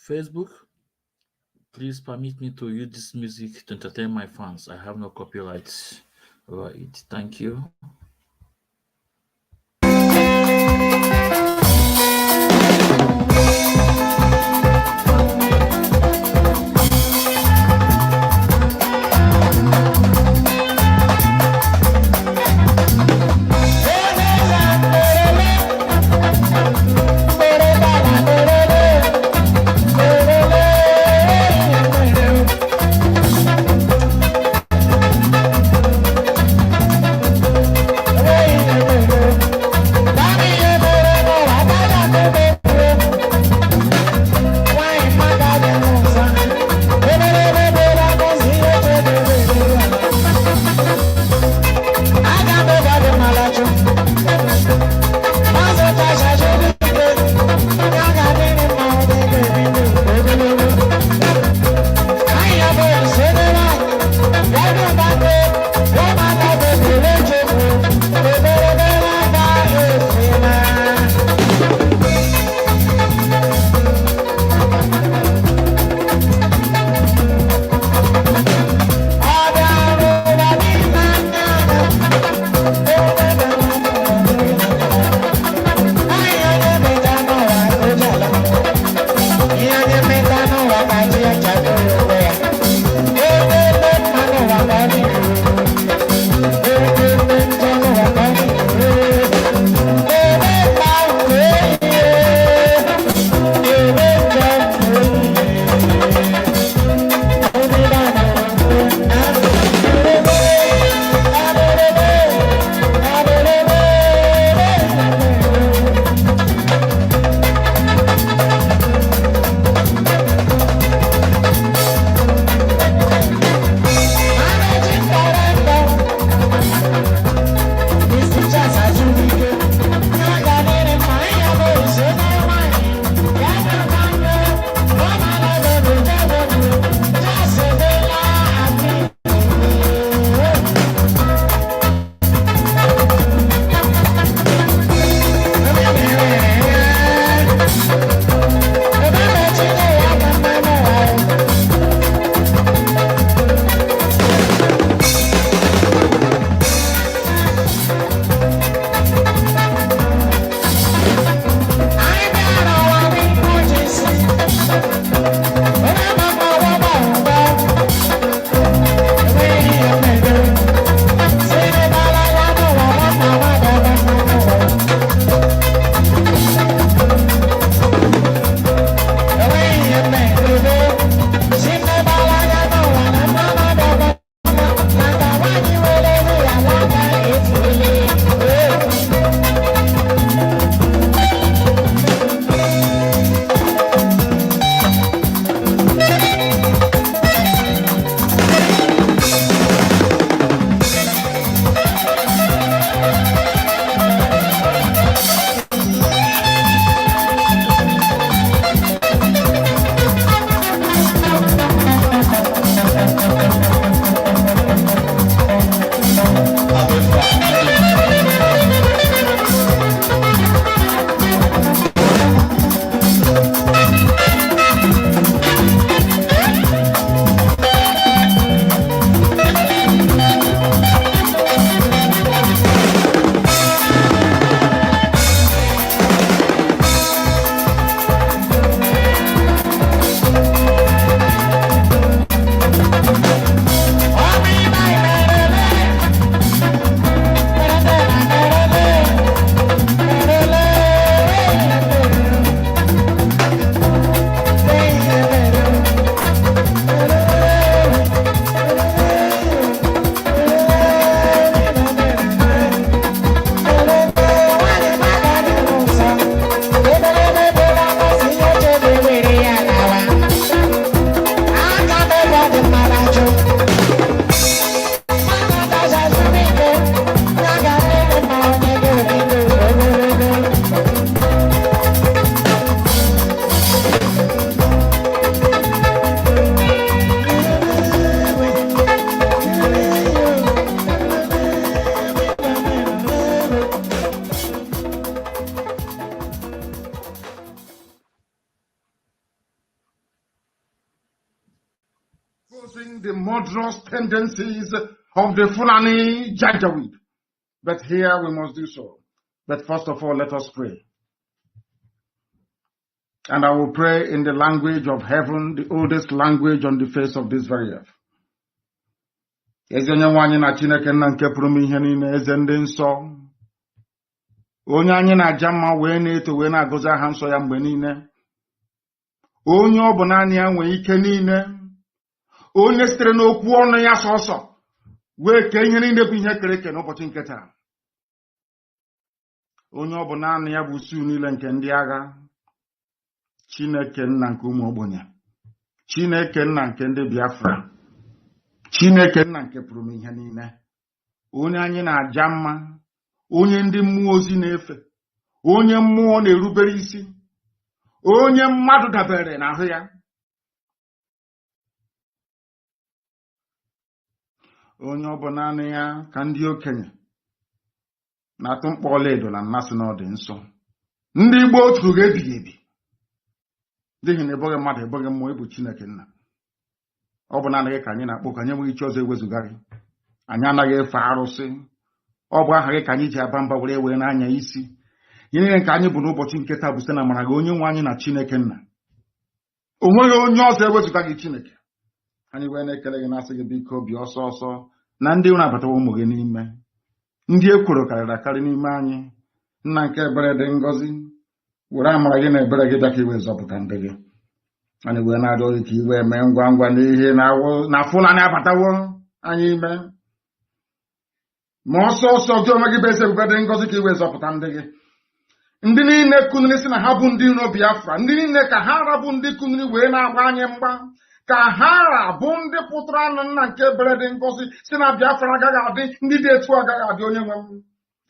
Facebook, please permit me to use this music to entertain my fans. I have no copyrights over it. Thank you. the murderous tendencies of the Fulani Janjaweed. But here we must do so. But first of all, let us pray. And I will pray in the language of heaven, the oldest language on the face of this very earth. Eze onye anyị na Chineke nna nke pụrụ m ihe niile, eze ndị nsọ, onye anyị na-aja mma wee na-eto wee na-agọzi aha nsọ ya mgbe niile, onye ọ bụ naanị ya nwee ike niile, onye sitere n'okwu ọnụ ya sọsọ wee kee ihe niile bụ ihe kere eke n'ụbọchị nke taa, onye ọ bụ naanị ya bụ usu niile nke ndị agha, Chineke nna nke ụmụ ogbenye, Chineke nna nke ndị Biafra, Chineke nna nke pụrụ m ihe niile, onye anyị na-aja mma, onye ndị mmụọ ozi na-efe, onye mmụọ na-erubere isi, onye mmadụ dabere n'ahụ ya, onye ọ bụ naanị ya ka ndị okenye na-atụ mkpọ ọlaedo na mmasị n'ọdị nsọ. Ndị Igbo otu ga-ebighị ebi, n'ihi na eboghị mmadụ eboghị mmụọ, ịbụ Chineke nna. Ọ bụ naanị gị ka anyị na-akpọ, ka anyị enweghị iche ọzọ ewezụga gị. Anyị anaghị efe arụsị. Ọ bụ aha gị ka anyị ji aba mba were n'anya isi. Ihe niile nke anyị bụ n'ụbọchị nke taa bụ site na amara gị, onye nwe anyị na Chineke nna. O nweghị onye ọzọ ewezụga gị Chineke. Anyị wee na-ekele gị, na-asị gị biko bịa ọsọ ọsọ na ndị na-abatawa ụmụ gị n'ime, ndị ekworo karịrị akarị n'ime anyị. Nna nke ebere dị ngọzi, were amara gị na ebere gị bịa ka iwe zọpụta ndị gị. Anyị wee na-arịọ gị ka iwe mee ngwa ngwa n'ihe na Fulani abatawo anyị ime. Ma ọsọ ọsọ gị onwe gị bụ eze ebube dị ngọzi ka iwe zọpụta ndị gị. Ndị niile kuniri si na ha bụ ndị iro Biafra, ndị niile ka ha rabụ ndị kuniri wee na-agba anyị mgba, ka ha rabụ ndị pụtara anụ nna nke ebere dị ngọzi si na Biafra agaghị adị, ndị dị etu agaghị adị. Onye nwe m,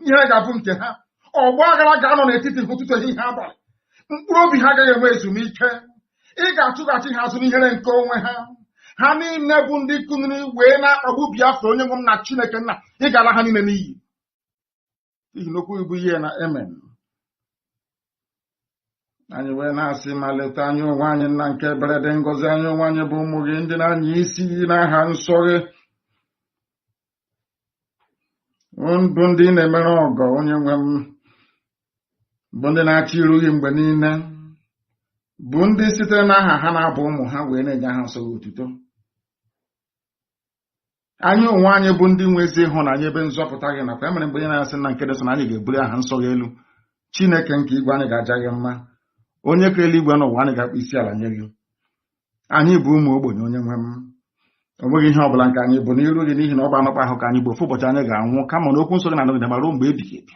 ihe ga-abụ nke ha. Ọgbọ aghara ga-anọ n'etiti ụtụtụ ehihie abalị, mkpụrụ obi ha agaghị enwe ezumike. Ị ga-achụghachi ha azụ n'ihere nke onwe ha. Ha niile bụ ndị kuniri wee na-akpagbu Biafra. Onye nwe m na Chineke nna, ị ga-ala ha niile n'iyi, n'ihi na okwu ibu ihe na amen. Anyị wee na-asị ma leta anyị onwe anyị nna nke ebere dị ngọzi, anyị onwe anyị bụ ụmụ gị ndị na-anya isi n'aha nsọ gị, bụ ndị na-emere ọgọ. Onye nwe m, bụ ndị na-achị iru gị mgbe niile, bụ ndị sitere n'aha ha na-abụ ụmụ ha wee na-enye aha nsọ gị otuto. Anyị onwe anyị bụ ndị nwe ezi ịhụnanya ebe nzọpụta gị nakwa. Emere mgbe onye na-asị na nke dị sọ na anyị ga-ebuli aha nsọ gị elu. Chineke nke igwe, anyị ga-aja gị mma. Onye kere eluigwe n'ụwa, anyị ga-akpụ isi ala nye gị. Anyị bụ ụmụ ogbenye. Onye nwe m, o nweghị ihe ọbụla nke anyị bụ n'iru gị, n'ihi na ọ bụ anụkpa ahụ ka anyị bụ. Ofu ụbọchị anyị ga-anwụ, kama na okwu nsọ gị na-anọgide ma ruo mgbe ebighị ebi.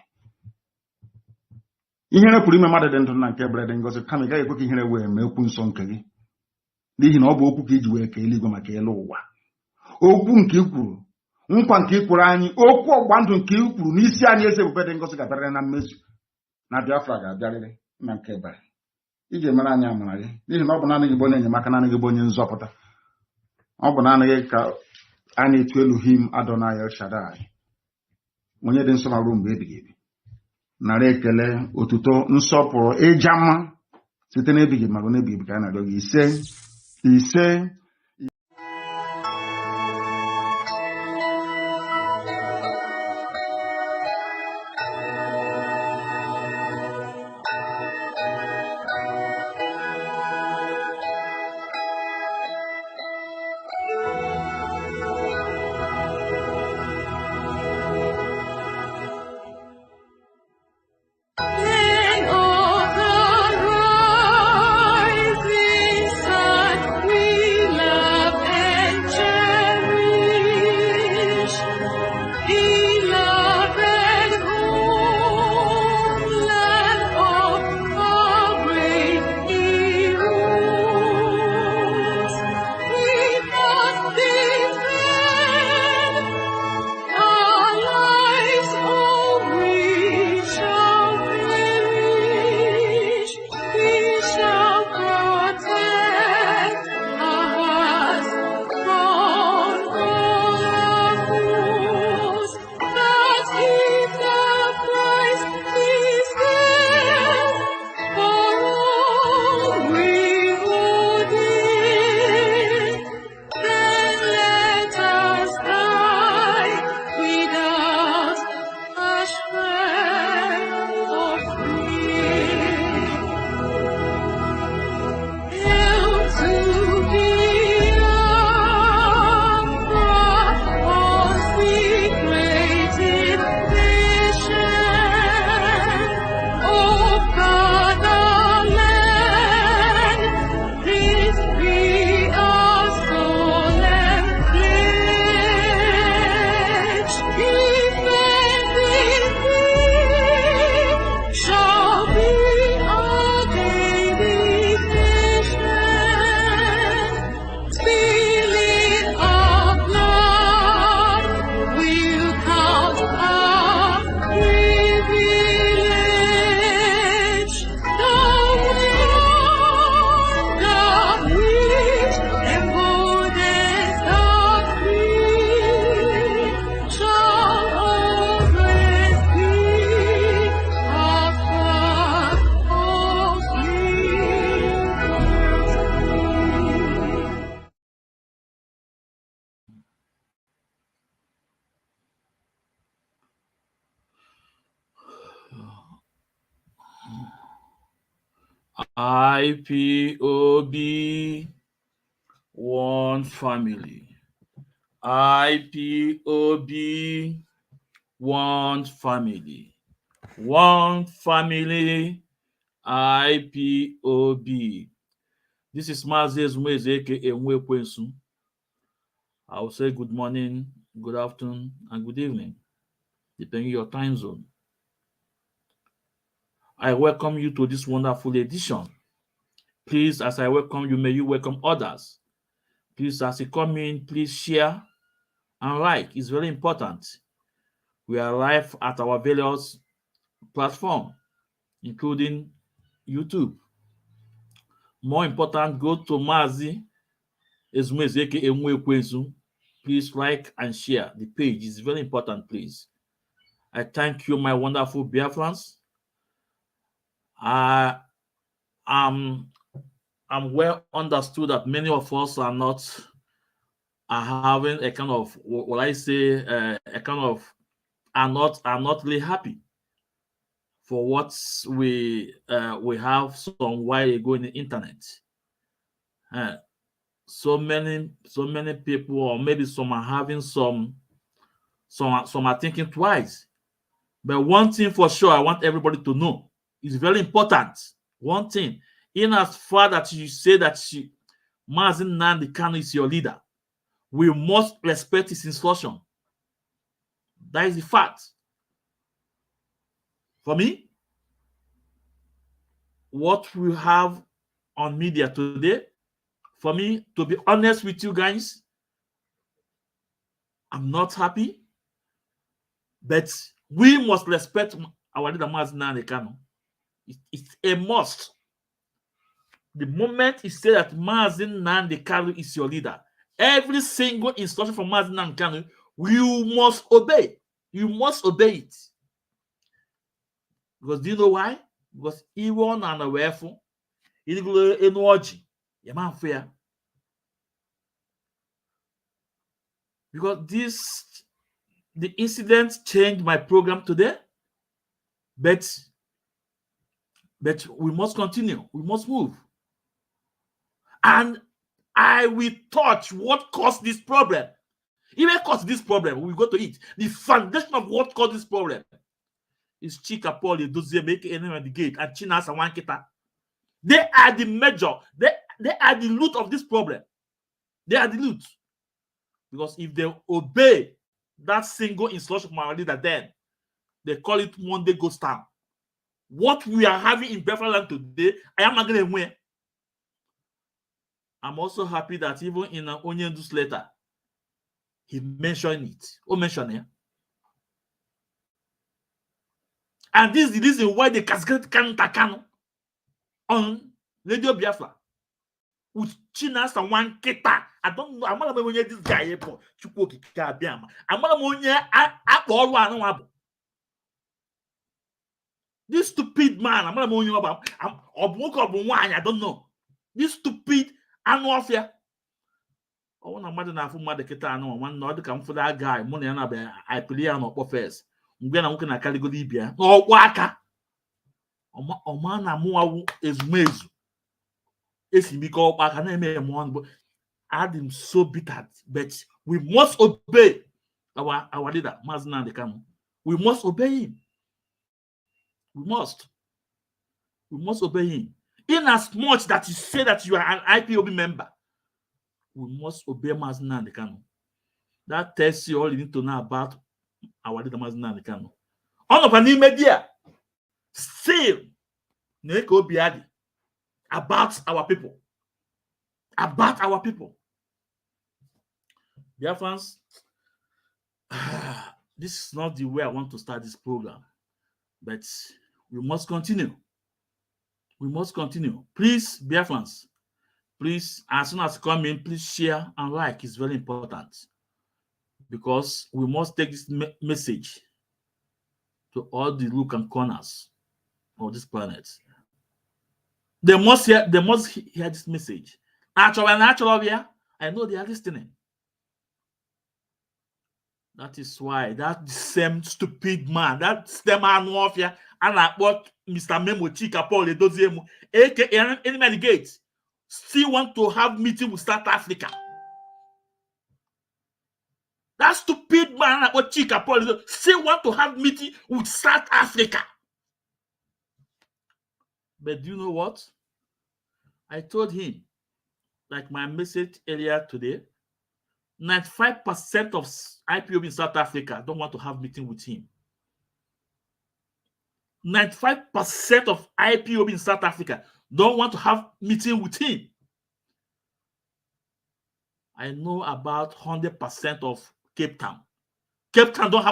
Ihere pụrụ ime mmadụ dị ndụ na nke ebere dị ngọzi, kama ị gaghị ekwe ka ihere wee mee okwu nsọ nke gị, n'ihi na ọ bụ okwu ka iji wee kee eluigwe maka elu ụwa. Okwu nke i kwuru, nkwa nke i kwuru anyị, okwu ọgba ndụ nke i kwuru n'isi anyị, eze ebube dị ngọzi ga-abịarịrị na mmezu, na Biafra ga-abịarịrị na nke ebere. Ị ga-emere anyị amara gị, n'ihi na ọ bụ naanị gị bụ onye enyemaka, naanị gị bụ onye nzọpụta. Ọ bụ naanị gị ka a na-etu Elohim Adonai El Shaddai, onye dị nsọ ma ruo mgbe ebighị ebi. Nara ekele, otuto, nsọpụrụ, ịja mma site n'ebighị ma ruo n'ebighị ebi ka anyị na-arịọ gị. Ise ise. Rising sun, we IPOB, one family. IPOB, one family. One family. IPOB. This is Mazi Ezumeze aka Enwekwensu. I will say good morning, good afternoon, and good evening, depending on your time zone. I welcome you to this wonderful edition. Please, as I welcome you, may you welcome others. Please, as you come in, please share and like. It's very important. We are live at our various platforms, including YouTube. More important, go to Mazi Ezumeze aka Enwekwensu. Please like and share the page. It's very important, please. I thank you, my wonderful Biafrans. I am I'm well understood that many of us are having a kind of what I say a kind of are not really happy for what we have some while ago in the internet. Uh, so many people, or maybe some are having some are thinking twice. But one thing for sure, I want everybody to know is very important. One thing, in as far that you say that Mazi Nnamdi Kanu is your leader, we must respect his instruction. That is the fact. For me, what we have on media today, for me, to be honest with you guys, I'm not happy. But we must respect our leader, Mazi Nnamdi Kanu. It's a must. The moment you say that Mazi Nnamdi Kanu is your leader, every single instruction from Mazi Nnamdi Kanu, you must obey. You must obey it. Because do you know why? Because even and aware energy, because the incident changed my program today, but we must continue. We must move, and I will touch what caused this problem. Even caused this problem, we go to it. The foundation of what caused this problem is Chika, Edoziem, make the gate, and Chinas and Wankita. They are the major. They are the root of this problem. They are the root. Because if they obey that single instruction from our leader, then they call it Monday Ghost Town. What we are having in Biafra land today, I am not going to win. I'm also happy that even in an Onyendu's letter, he mentioned it. Oh, mentioned it. And this is the reason why they cascade Kanu on Radio Biafra with Chinas and one Kita. I don't know. I'm not going to this guy here for Chukwuki Kabiama. I'm not going to this stupid man. I'm not going to about. I don't know. This stupid annual fair. I want to imagine if I'm the Kita. No one not come for that guy. Money and I play on up first. I'm going to carry go Libya. No waka. Man, I'm is mezu. If he become back and name one, but I'm so bitter. But we must obey our leader, Mazi Nnamdi Kanu. We must obey him. We must obey him. In as much that you say that you are an IPOB member, we must obey Mazi Nnamdi Kanu. That tells you all you need to know about our leader, Mazi Nnamdi Kanu. On of an media, still about our people. About our people. Dear friends, this is not the way I want to start this program, but we must continue. We must continue. Please, dear friends, please, as soon as you come in, please share and like. It's very important because we must take this message to all the nook and corners of this planet. They must hear this message. Actually, yeah, I know they are listening. That is why that same stupid man, that same man off here, and I bought Mr. Memo Chika Paul Edoziem, aka Enemy Gate, still want to have meeting with South Africa. That stupid man about Chika Paul still want to have meeting with South Africa. But do you know what? I told him, like my message earlier today, 95% of IPOB in South Africa don't want to have meeting with him. 95% of IPOB in South Africa don't want to have meeting with him. I know about 100% of Cape Town. Cape Town don't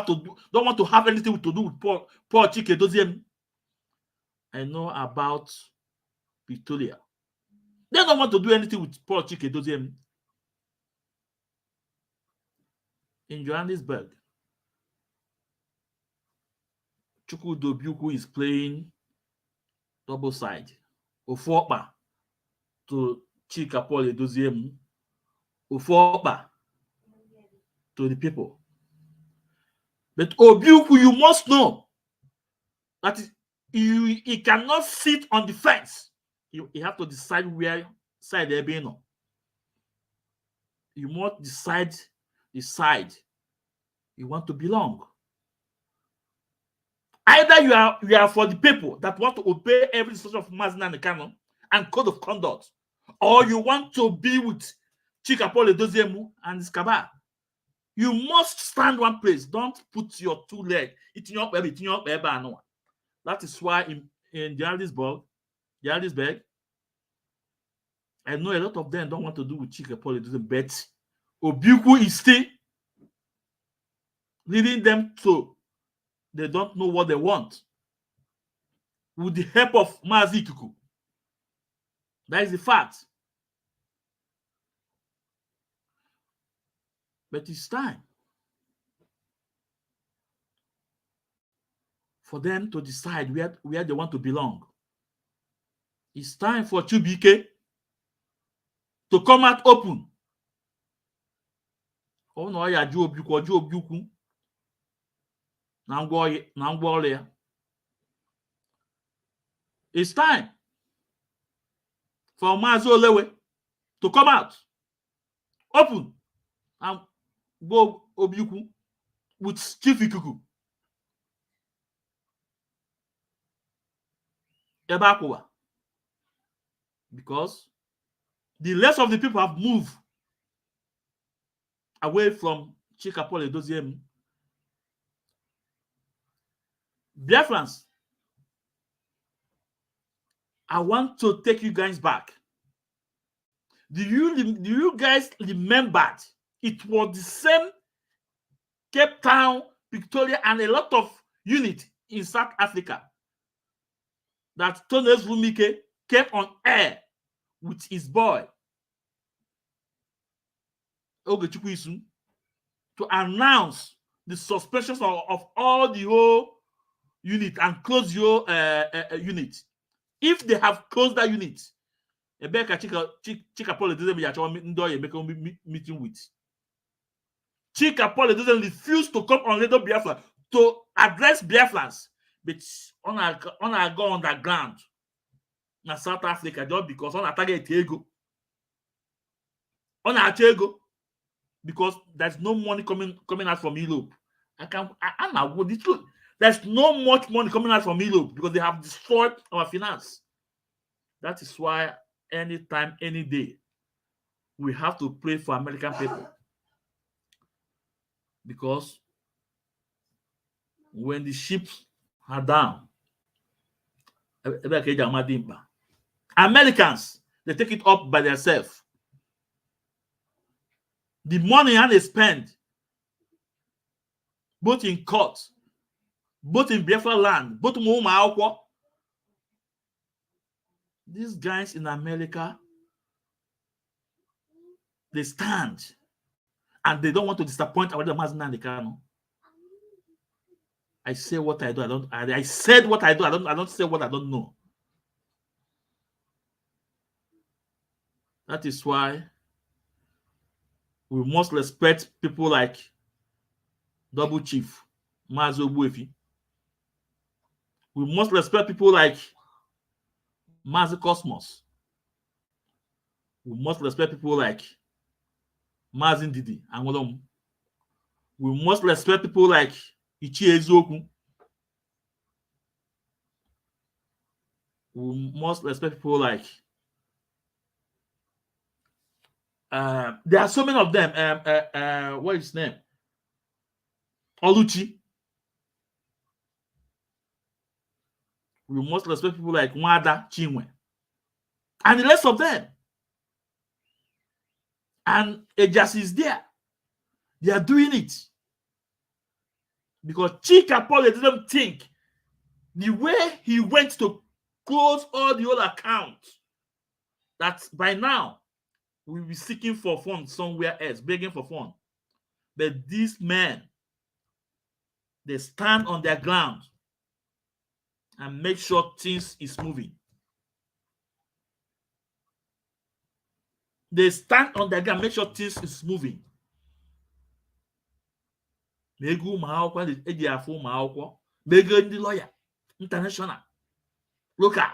want to have anything to do with Paul Chika Edoziem. I know about Pretoria. They don't want to do anything with Paul Chika Edoziem. In Johannesburg, Chukwudobiukwu is playing double side. Ofuokpa to Chika Paul Edoziem. Ofuokpa to the people. But Obiukwu, you must know that he cannot sit on the fence. You have to decide where side they're being on. You must decide the side you want to belong. Either you are for the people that want to obey every sort of Mazda and the canon and code of conduct, or you want to be with Chika Paul Edoziem and his cabal. You must stand one place. Don't put your two legs. That is why in Johannesburg, I know a lot of them don't want to do with Chika Paul Edoziem, but Obiukwu is still leading them to they don't know what they want. With the help of Mazi Ikuku. That is the fact. But it's time for them to decide where they want to belong. It's time for Chubike to come out open. Oh no, ya Obiukwu. It's time for Mazo Lewe to come out open and go Obiukwu with Chief Ikuku. Ebakuwa. Because the rest of the people have moved away from Chika Paul Edoziem. Biafrans, I want to take you guys back. Do you guys remember it was the same Cape Town, Victoria, and a lot of units in South Africa that Tones Rumike came on air with his boy Ogechukwu Isu to announce the suspensions of all the whole unit and close your unit. If they have closed that unit, Ebeka Chika Paul Edoziem meeting with. Chika Paul Edoziem refused to come on Radio Biafra to address Biafrans, but on a go underground in South Africa just because on a target ego. On a ego because there's no money coming out from Europe. I'm not good. The truth. There's no much money coming out from Europe because they have destroyed our finance. That is why anytime, any day, we have to pray for American people. Because when the ships are down, Americans, they take it up by themselves. The money and they spend, both in court, both in Biafra land, both in Muma. These guys in America, they stand and they don't want to disappoint our Mazda and the Kano. I say what I do. I said what I do. I don't say what I don't know. That is why we must respect people like Double Chief Mazi Ogbuefi. We must respect people like Mazi Cosmos. We must respect people like Mazi Ndidi Anwulom. We must respect people like Ichie Eziokwu. We must respect people like there are so many of them. What is his name? Oluchi. We must respect people like Nwada Chinwe. And the rest of them. And Ejas is there. They are doing it. Because Chika Paul didn't think the way he went to close all the other accounts, that by now we'll be seeking for funds somewhere else, begging for funds. But these men, they stand on their ground and make sure things is moving. They stand on their ground, make sure things is moving. Ego ụmụakwụkwọ eji afụ ụmụakwụkwọ, ego ndị lawyer, international, local,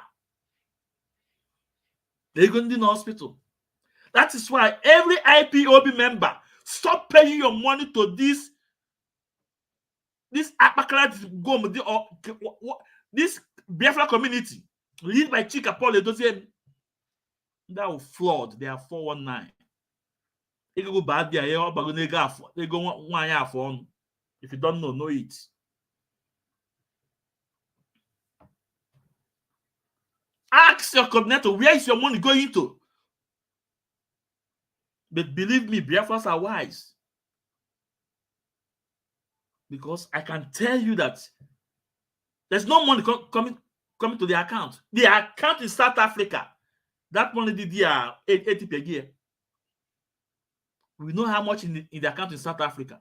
ego ndị na hospital. That is why every IPOB member stop paying your money to this this Biafra community led by Chika Paul Edoziem. That will fraud. They are 419. Ego bad there, if you don't know it. Ask your coordinator, where is your money going to? But believe me, Biafras are wise. Because I can tell you that there's no money coming to the account. The account in South Africa, that money did 80 per year. We know how much in the account in South Africa.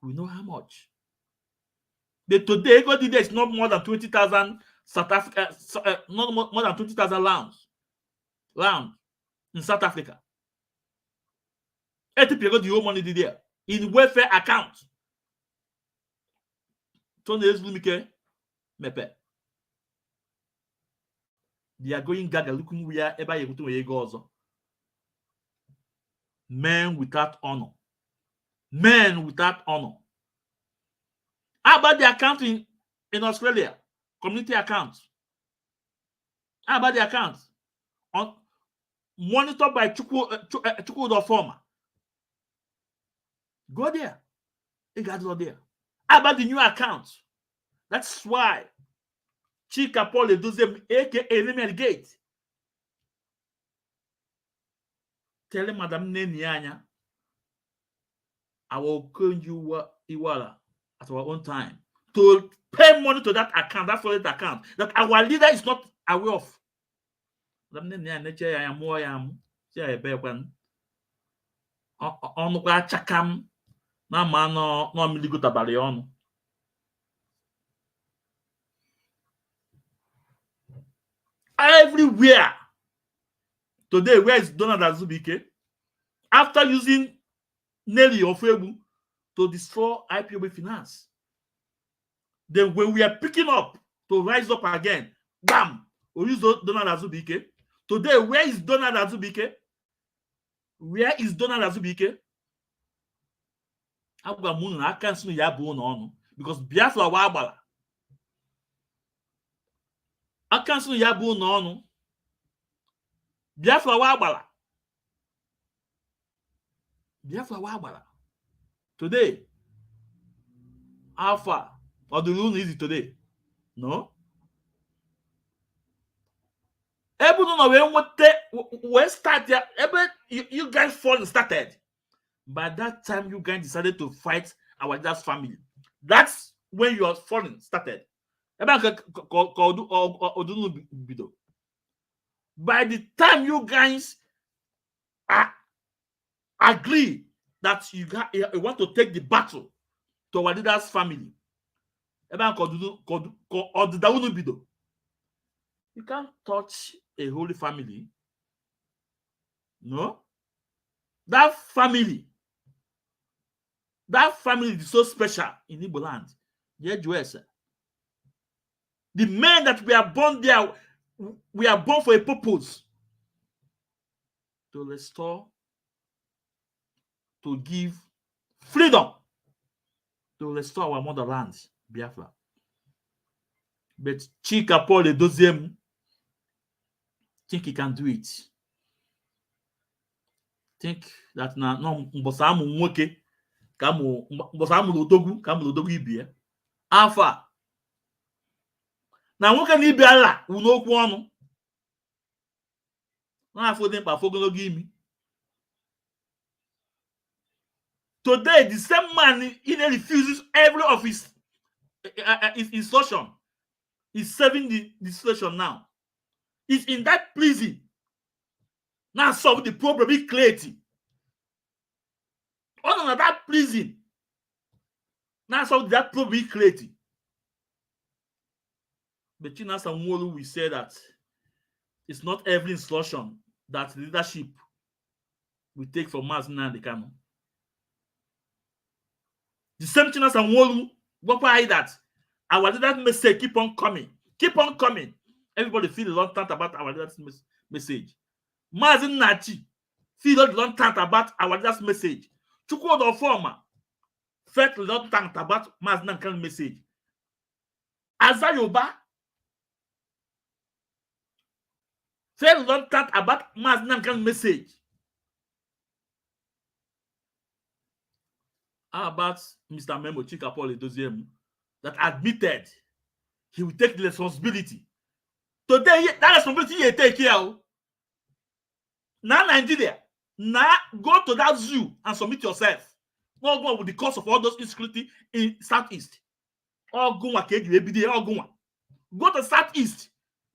We know how much. But today, God did is not more than 20,000 South Africa, not more than 20,000 rounds in South Africa. 80 people the whole money did there in welfare account. They are going gaga looking where ever you go to go. Men without honor. Men without honor. How about the account in Australia? Community accounts. How about the accounts? Monitored by Chukwudo Former. Go there. It got go there. How about the new accounts? That's why Chika Paul Edoziem, aka Lemel Gate, telling Madam Nenianya, I will call you Iwala at our own time to pay money to that account, that solid account that our leader is not aware of. Madam Nenianya, I am more, I am, say a bear one. On the chakam, no man, no miligo tabarion. Everywhere. Today, where is Donald Azubike? After using Nelly Ofebu to destroy IPOB finance. Then when we are picking up to rise up again, bam, we use Donald Azubike. Today, where is Donald Azubike? Where is Donald Azubike? I can't see Yabu because Biafra Wabala. I can't see Yabu no. Biafra Wabala. Biafra Wabala. Today, how far? Or the rule is it today? No. When started, you guys falling started. By that time, you guys decided to fight our dad's family. That's when your falling started. By the time you guys agree that you want to take the battle to our leader's family, you can't touch a holy family. No. That family, That family is so special in Igbo land. The men that we are born there, we are born for a purpose. To restore, to give freedom, to restore our motherland, Biafra. But Chika Paul Edoziem think he can do it. Think that na no mbosamu nwoke ka mo mbosamu odogwu ka mo odogwu ibie. Afa na nwoke na ibe ala wu n'okwu ọnụ. Na afọ dị mkpa fogologo imi. Today, the same man he refuses every of his instruction. He's serving the situation now. He's in that prison. Now solve the problem he created. Under that prison. Now solve that problem he created. But Chinasa Nwolu will say that it's not every instruction that leadership will take from Mazina and the Kano. The same Chinasa Nwolu why that our leader's message keep on coming. Keep on coming. Everybody feel reluctant about our leader's message. Mazin Nachi feel reluctant about our leader's message. Chukwodo Former felt reluctant about Mazin Nankan's message. Azayoba felt reluctant about Mazin Nankan's message. How about Mr. Memo Chika Paul Edoziem that admitted he will take the responsibility? Today, that responsibility you take here. Now, Nigeria, now go to that zoo and submit yourself. Not go with the cause of all those insecurity in Southeast. Or go to Southeast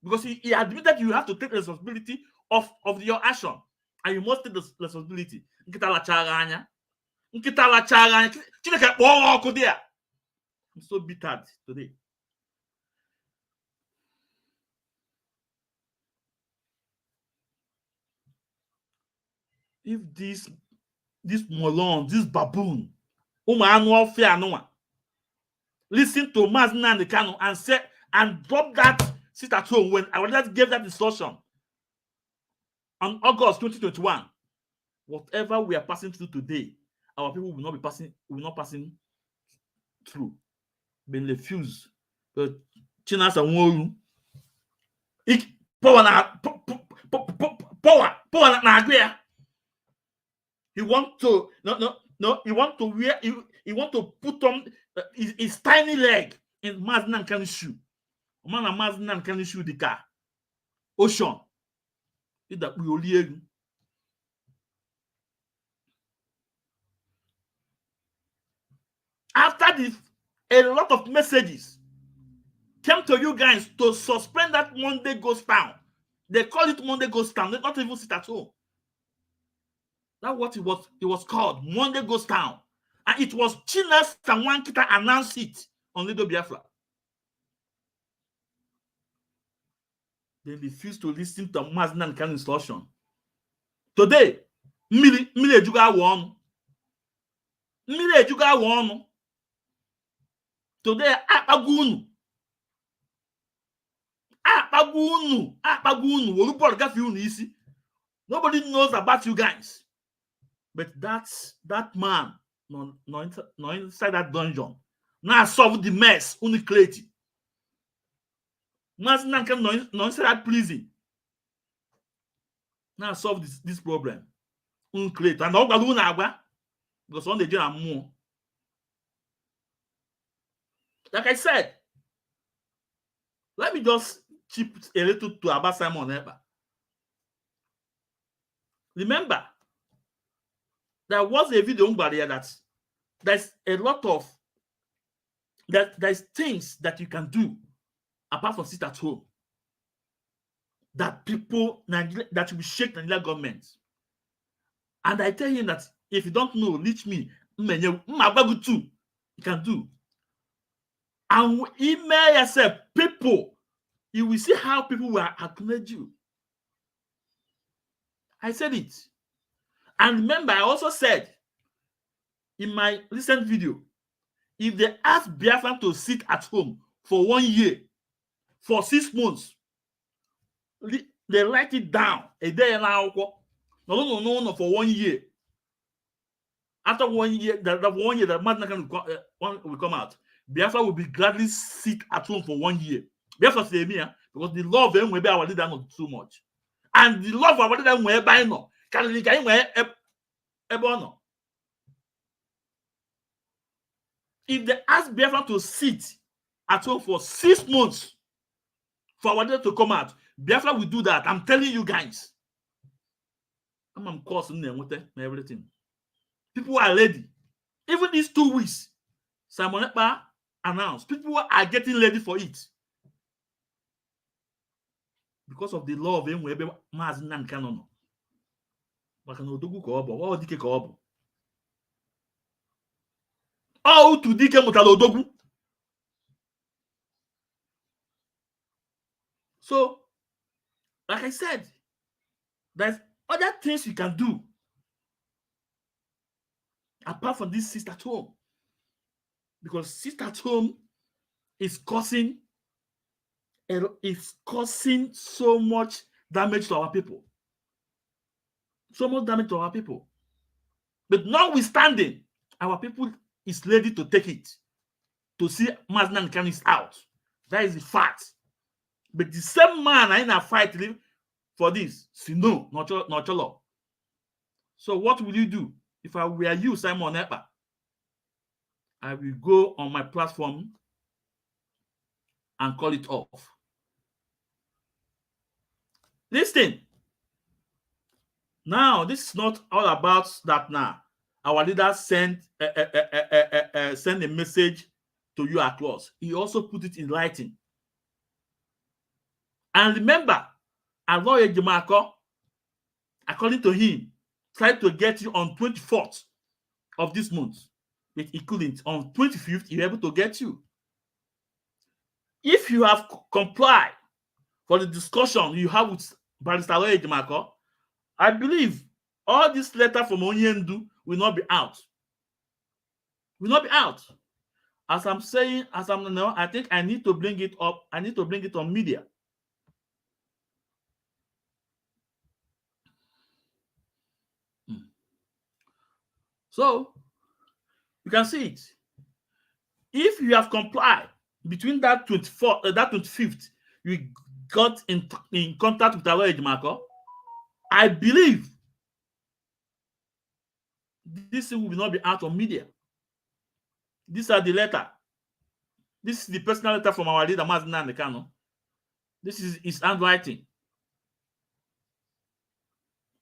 because he admitted you have to take responsibility of your action, and you must take the responsibility. I'm so bitter today. If this Molon, this baboon, listen to Mazina and the Kano and say and drop that sit at home when I just gave that instruction on August 2021. Whatever we are passing through today, our people will not passing through. Been refused. Chinasa Nwolu. Power na agree. He want to he want to put on his tiny leg in Mazina Nkani shoe. Man Mazina Nkani shoe the car. Ocean. That we only after this, a lot of messages came to you guys to suspend that Monday Ghost Town. They call it Monday Ghost Town. They not even sit at home. That's what it was called, Monday Ghost Town. And it was Chinas Tanwankita announced it on Lido Biafra. They refused to listen to Mazina and Kano instruction. Today, Mili Ejuga won. Mili Ejuga won. Today, Apagunu. Nobody knows about you guys. But that man, no inside that dungeon. Now solve the mess, only created. No inside that prison. Now solve this problem. Only create. And all because on the day I'm more. Like I said, let me just chip a little to Abba Simon Eba. Remember, there was a video barrier that there's a lot of there's things that you can do apart from sit at home that people that will shake the Nigerian government. And I tell him that if you don't know, reach me, you can do. And email yourself, people, you will see how people will acknowledge you. I said it. And remember, I also said in my recent video, if they ask Biafran to sit at home for 1 year, for 6 months, they write it down. A day now, no, for 1 year. After 1 year, that 1 year, the Madnakan will come out. Biafra will be gladly sit at home for 1 year. Biafra say me, because the love them will be our leader not too much. And the love of our leader will buy no. Can we no? If they ask Biafra to sit at home for 6 months for our leader to come out, Biafra will do that. I'm telling you guys. I'm causing them with everything. People are ready. Even these 2 weeks, Simon Ekpa announced, people are getting ready for it. Because of the law of him, we have Mazinan Canon. What dike ka ọ bụ? Otu dike mụtara odogwu. So, like I said, there's other things you can do apart from this sit at home. Because sit at home is causing so much damage to our people. So much damage to our people. But notwithstanding, our people is ready to take it. To see Maznan Khan is out. That is the fact. But the same man I in a fight for this. See, no, not your law. So what will you do? If I were you, Simon Ekpa, I will go on my platform and call it off. Listen. Now, this is not all about that now. Our leader sent a message to you at once. He also put it in writing. And remember, Aloye Jemako, according to him, tried to get you on 24th of this month. But he couldn't. On 25th, he was able to get you. If you have complied for the discussion you have with Barrister Aloye Jemako, I believe all this letter from Onyendu will not be out. Will not be out. As I'm saying, I think I need to bring it up. I need to bring it on media. So, you can see it. If you have complied between that 25th, you got in contact with Aloye Jemako, I believe this will not be out on media. These are the letter. This is the personal letter from our leader, Mazinan Kano. This is his handwriting.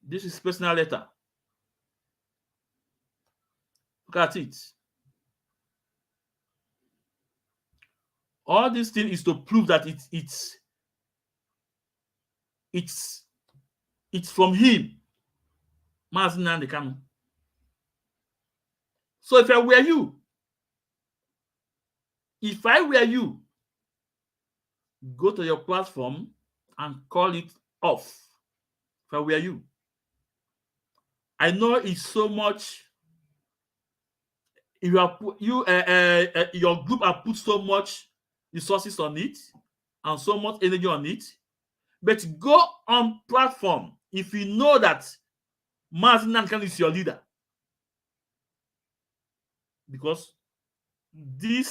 This is personal letter. Look at it. All this thing is to prove that it's from him, Mazinan Kano. So if I were you, go to your platform and call it off. If I were you. I know it's so much. Your group have put so much resources on it and so much energy on it. But go on platform if you know that Mazinan Khan is your leader. Because the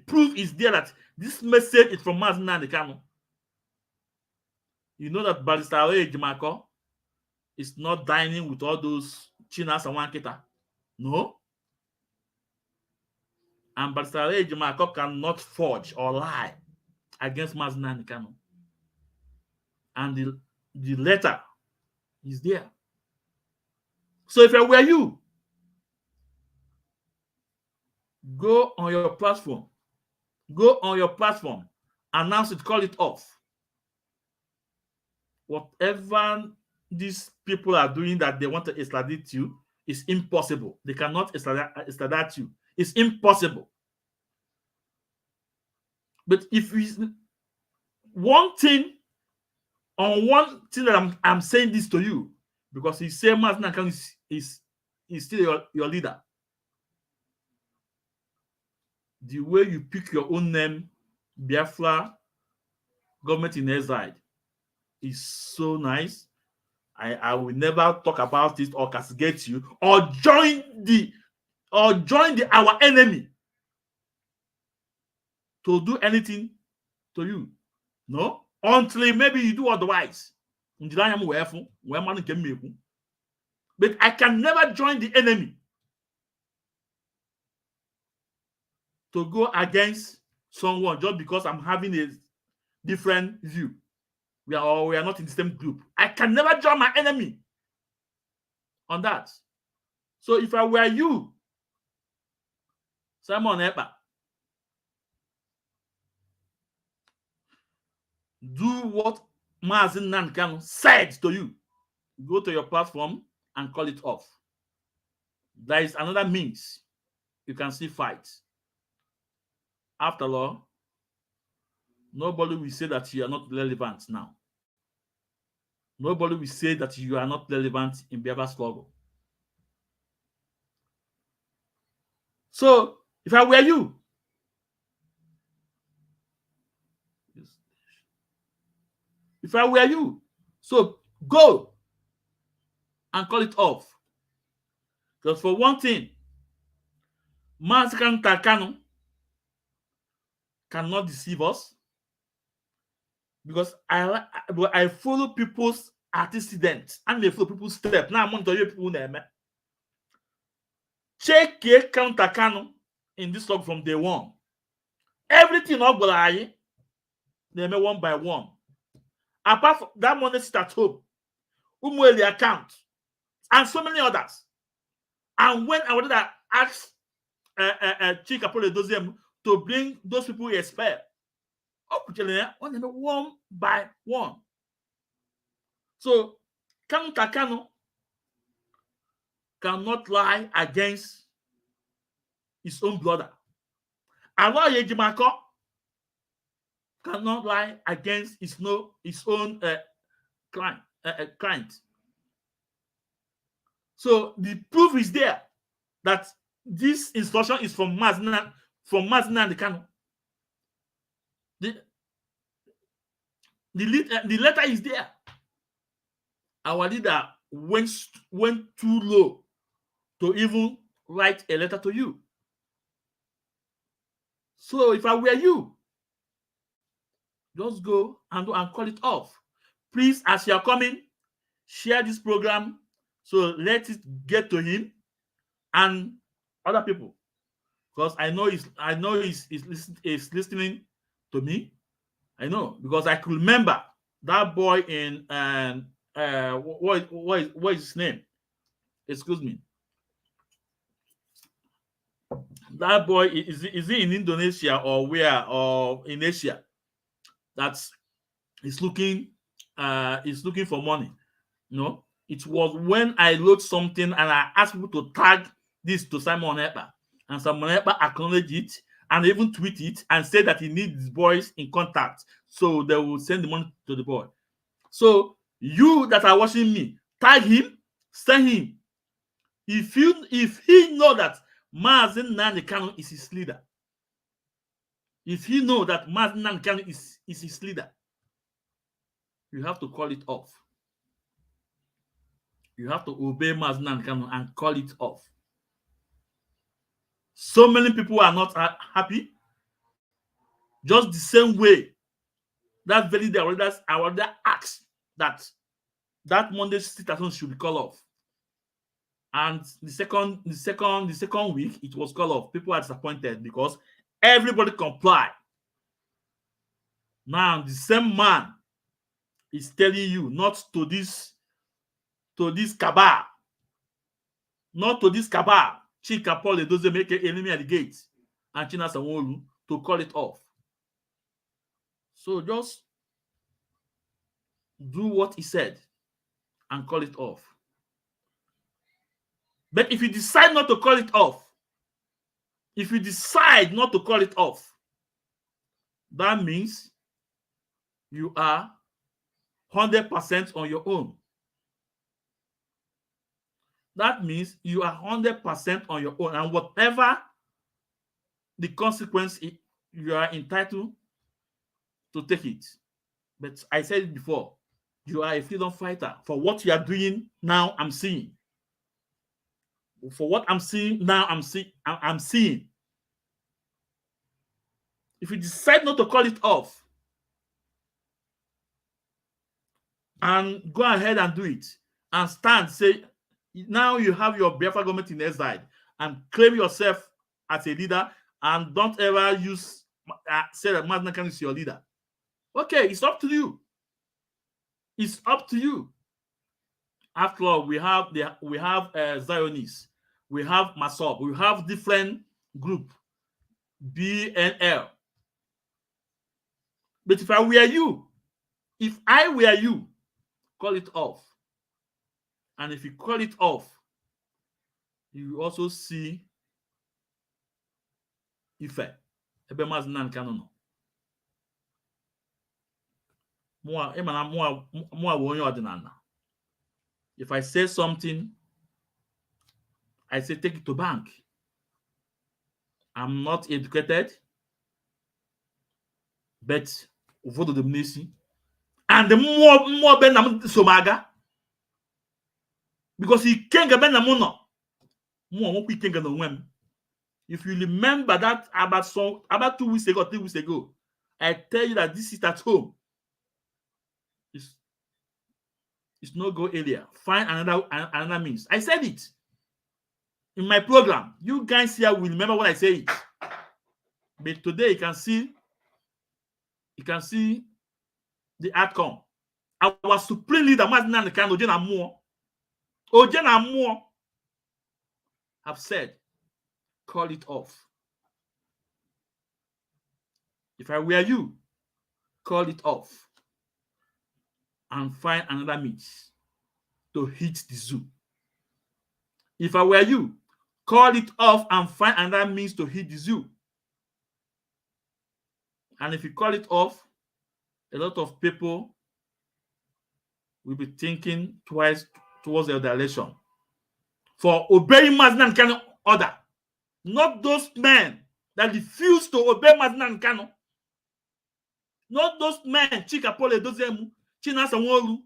proof is there that this message is from Mazinan Khan. You know that Barrister Aloye Jemako is not dining with all those Chinas and Wankita. No. And Barrister Aloye Jemako cannot forge or lie against Mazinan Khan. And the letter is there. So if I were you, go on your platform. Go on your platform. Announce it. Call it off. Whatever these people are doing that they want to extradite you is impossible. They cannot extradite you. It's impossible. But if one thing that I'm saying this to you, because he said Mazinan Khan is is still your leader. The way you pick your own name, Biafra, government in exile, is so nice. I will never talk about it or castigate you or join our enemy to do anything to you. No, until maybe you do otherwise. But I can never join the enemy to go against someone just because I'm having a different view. We are not in the same group. I can never join my enemy on that. So if I were you, Simon Ekpa, do what Mazi Nnamdi Kanu said to you. Go to your platform and call it off. There is another means you can still fight. After all, nobody will say that you are not relevant now. Nobody will say that you are not relevant in Biafra struggle. So, if I were you, so go and call it off. Because for one thing, Mazi Nnamdi Kanu cannot deceive us. Because I follow people's antecedents and they follow people's steps. Now I'm going to tell you people name. Check counter Kanu in this log from day one. Everything of Golaye, they made one by one. Apart from that money sit at home, Umueli account, and so many others. And when I wanted to ask Chika Edoziem to bring those people he expelled, one by one. So counter Kanu cannot lie against his own brother. Allah Yejimako cannot lie against his own client. So the proof is there that this instruction is from Mazi Nnamdi Kanu. The letter is there. Our leader went too low to even write a letter to you. So if I were you, just go and call it off. Please, as you are coming, share this program so let it get to him and other people. Because I know he's listening to me. I know because I could remember that boy in what is his name? Excuse me. That boy is he in Indonesia or where or in Asia? That's he's looking for money. No, it was when I wrote something and I asked people to tag this to Simon Ekpa, and Simon Ekpa acknowledged it and even tweet it and said that he needs his boys in contact, so they will send the money to the boy. So you that are watching me, tag him, send him. If he know that Mazi Nnamdi Kanu is his leader, if he know that Mazi Nnamdi Kanu is his leader, you have to call it off. You have to obey Mazi Nnamdi Kanu and call it off. So many people are not happy. Just the same way that very day I already asked that Monday sit-at-home should be called off. And the second week it was called off. People are disappointed because everybody complied. Now the same man is telling you not to this cabal, not to this cabal, Chika Edoziem make enemy at the gate, and China Sanwo-Olu to call it off. So just do what he said and call it off. But if you decide not to call it off, that means you are 100% on your own. That means you are 100% on your own, and whatever the consequence, you are entitled to take it. But I said it before, you are a freedom fighter. For what you are doing now, I'm seeing. For what I'm seeing now, I'm seeing. If you decide not to call it off and go ahead and do it and stand, say, now you have your Biafra government in exile, and claim yourself as a leader, and don't ever say that Mazi Nnamdi is your leader. Okay, it's up to you. It's up to you. After all, we have Zionists, we have Masob, we have different group, BNL. But if I were you, call it off. And if you call it off, you will also see Ife. Ebe Mazi Nnamdi Kanu no. If I say something, I say take it to bank. I'm not educated, but vote the ministry. And the more Ben Somaga, because he can't get Ben Namuno. If you remember that about 2 weeks ago, 3 weeks ago, I tell you that this is at home. It's no go area. Find another means. I said it in my program. You guys here will remember what I say. But today you can see the outcome. Our supreme leader, Mazi Nnamdi Kanu, Ojena Moore, have said, call it off. If I were you, call it off and find another means to hit the zoo. If I were you, call it off and find another means to hit the zoo. And if you call it off, a lot of people will be thinking twice towards the election for obeying Mazi Nnamdi Kanu order. Not those men that refuse to obey Mazi Nnamdi Kanu. Not those men, Chika, Edoziem, Chinasa Nworu,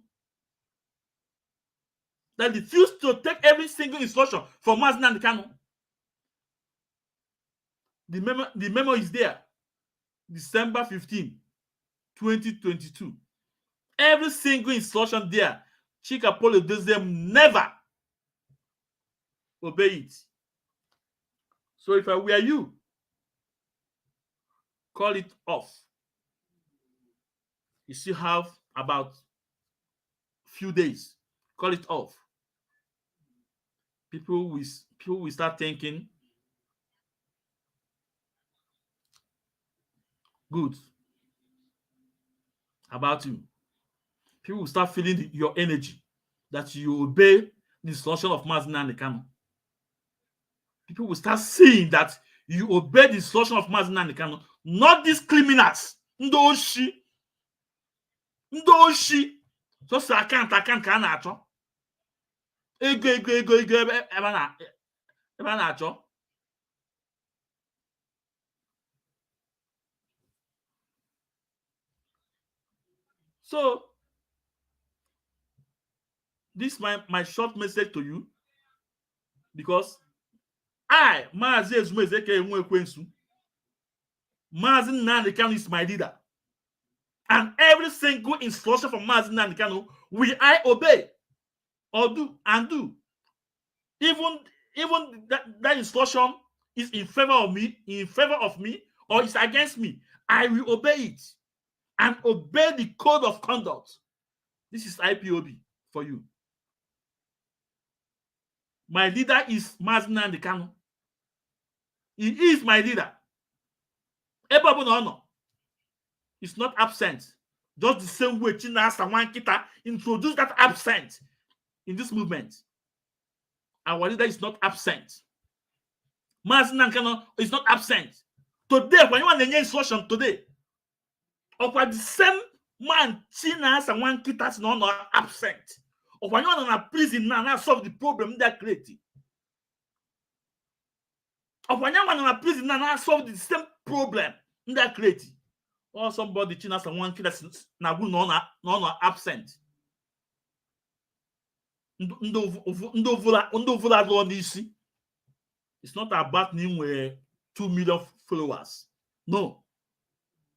that refuse to take every single instruction from Mazi Nnamdi Kanu. The memo is there. December 15, 2022. Every single instruction there, Chika, Edoziem never obey it. So if I were you, call it off. You still have about few days. Call it off. People will start thinking good about you. People will start feeling your energy, that you obey the instruction of Mazi Nnamdi Kanu. People will start seeing that you obey the instruction of Mazi Nnamdi Kanu, not these criminals. Ndoshi. Just I can't ka na-achọ. Ego ebe a na-achọ. So this is my short message to you, because I, Mazi Ezumezeke Enwekwensu, Mazi Nnamdi Kanu is my leader. And every single instruction from Mazi Nnamdi Kanu will I obey or do. Even that instruction is in favor of me, or is against me, I will obey it and obey the code of conduct. This is IPOB for you. My leader is Mazi Nnamdi Kanu. He is my leader. Ebabu no. It's not absent. Just the same way Chinasa Nwankita introduced that absent in this movement. Our leader is not absent. Mazi Nnamdi Kanu is not absent. Today, when you want the instruction today, of the same man Chinasa Nwankita is not absent. When you're in a prison now solve the problem that creating. When you're in a prison now solve the same problem that creating. Or somebody China someone that's now no absent. It's not about him with 2 million followers. No.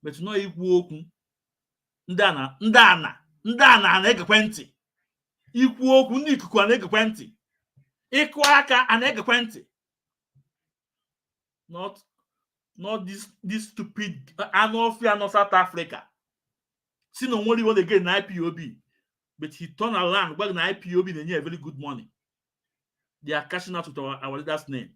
But no equal ndana na-egekwentị. Ikwu okwu ndị ikuku na-egekwentị. Ịkụ aka na-egekwentị. Not this stupid anofia no South Africa. See no only one again na IPOB. But he turned around back na IPOB they need very good money. They are cashing out with our leader's name.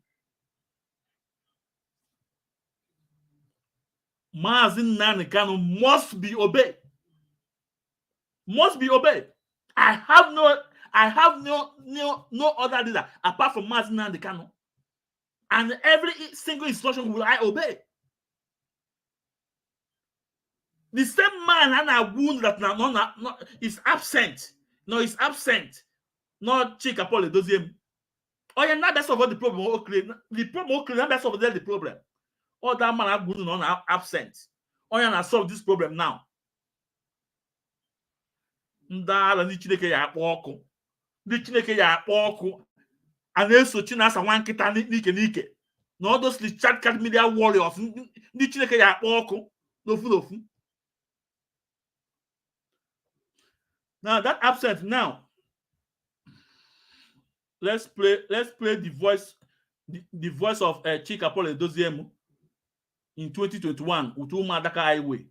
Mazin Nanikano must be obeyed. Must be obeyed. I have no other leader apart from Mazin Nanikano. And every single instruction will I obey. The same man and a wound that now is absent. No, is absent. Not Chika Edoziem. Oh, yeah, now that's over the problem. The problem, that's over there the problem. Oh, that man have wound on absent. Oh, yeah, now solve this problem now. Ndala Chineke ya akpọ ọkụ. Ndị Chineke ya akpọ ọkụ. A na-esochi na asa nwa nkịta n'ike. Na all those chat media warriors. Ndị Chineke ya akpọ ọkụ. N'ofu. Now that absent now. Let's play the voice of Chika Edoziem in 2021 with Umadaka Highway.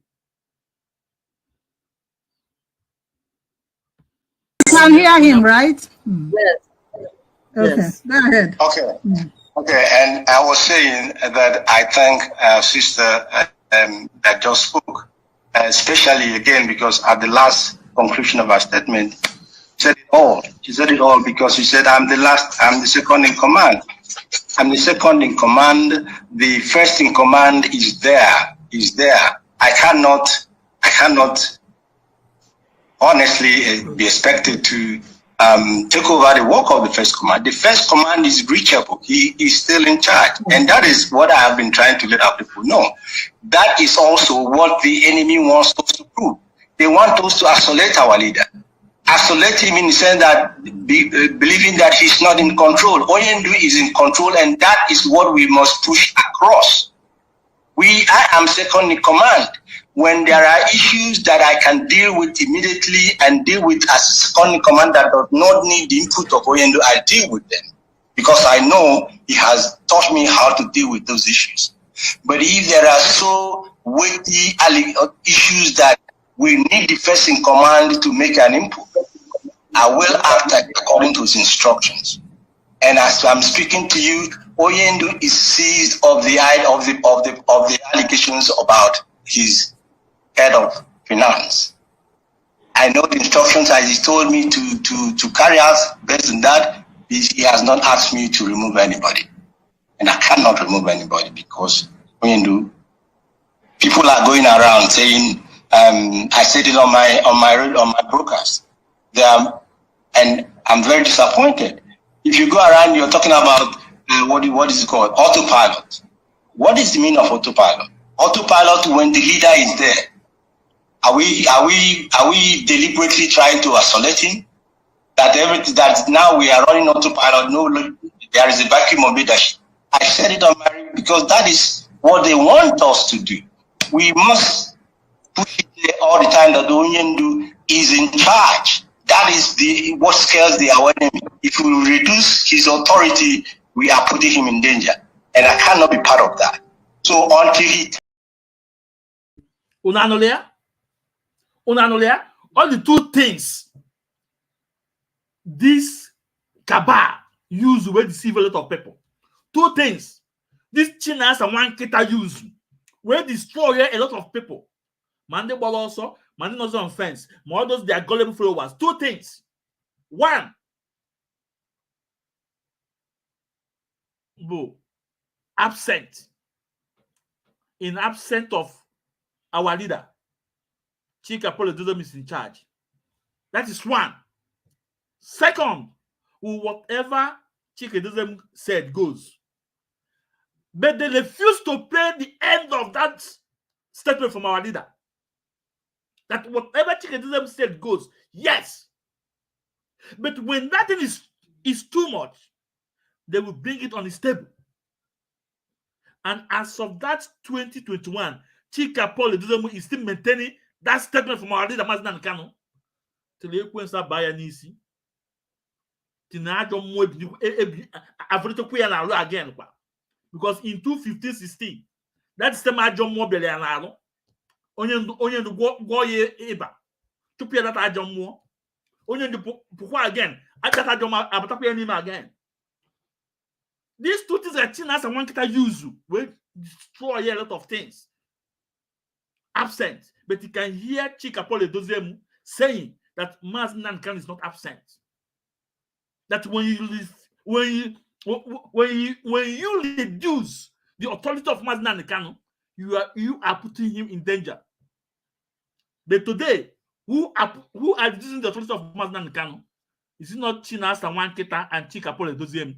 You can hear him, right? Yes. Okay, Yes. Go ahead. Okay. Okay, and I was saying that I thank sister that just spoke, especially again because at the last conclusion of her statement, said it all. She said it all because she said, I'm the second in command. I'm the second in command. The first in command is there. I cannot honestly be expected to take over the work of the first command. The first command is reachable. He is still in charge. And that is what I have been trying to let our people know. That is also what the enemy wants us to prove. They want us to isolate our leader. Isolate him in the sense that believing that he's not in control. Oyendu is in control, and that is what we must push across. I am second in command. When there are issues that I can deal with immediately and deal with as second in command that does not need the input of Oyendu, I deal with them because I know he has taught me how to deal with those issues. But if there are so weighty issues that we need the first in command to make an input, I will act according to his instructions. And as I'm speaking to you, Oyendu is seized of the allegations about his head of finance. I know the instructions as he told me to carry out. Based on that, he has not asked me to remove anybody, and I cannot remove anybody because Oyendu, people are going around saying. I said it on my broadcast. And I'm very disappointed. If you go around, you're talking about what is it called? Autopilot. What is the meaning of autopilot? Autopilot when the leader is there. Are we deliberately trying to isolate him? That now we are running autopilot. No, there is a vacuum of leadership. I said it on my because that is what they want us to do. We must push it all the time that the Oyendu is in charge. That is what scares our enemy. If we reduce his authority, we are putting him in danger. And I cannot be part of that. So until he... Unanolea, all the two things this cabal use to deceive a lot of people. Two things. This Chinas and one kita use will destroy a lot of people. Mande ball also, Mande knows on fence. More those they are gullible followers. Two things. One, absent. In absent of our leader, Chika Edoziem is in charge. That is one. Second, whatever Chika Edoziem said goes. But they refuse to play the end of that statement from our leader. That whatever Chika Edoziem said goes. Yes. But when that thing is too much, they will bring it on his table. And as of that 2021, Chika Edoziem is still maintaining that statement from our leader, Mazda Nkano. Till he quits that buyer nisi. Tinajo mo again. Because in 2015-16, that same Ajom mo bele analo. Onye ndu go ye eba. To pay that Ajom mo. Onye ndu pourquoi again? At that Ajom abatapu anima again. These two things are China and one kita use will destroy a lot of things. Absent. But you can hear Chika Edoziem saying that Mazda Nkano is not absent. That when you reduce the authority of Mazda Nkano, you are putting him in danger. But today, who are reducing the authority of Mazda Nkano? Is it not China Sawanketa and Chika Edoziem?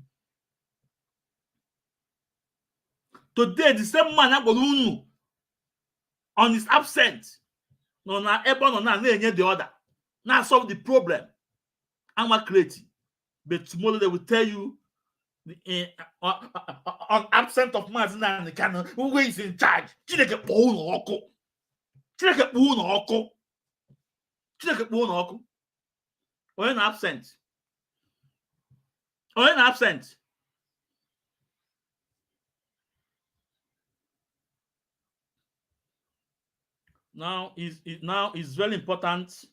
Today, the same man on his absent, no na ebo no na the other. Now solve the problem. I'm creative. But tomorrow they will tell you on absent of Mazda Nkano, who is in charge? Chineke when absent. When absent. Now is very important.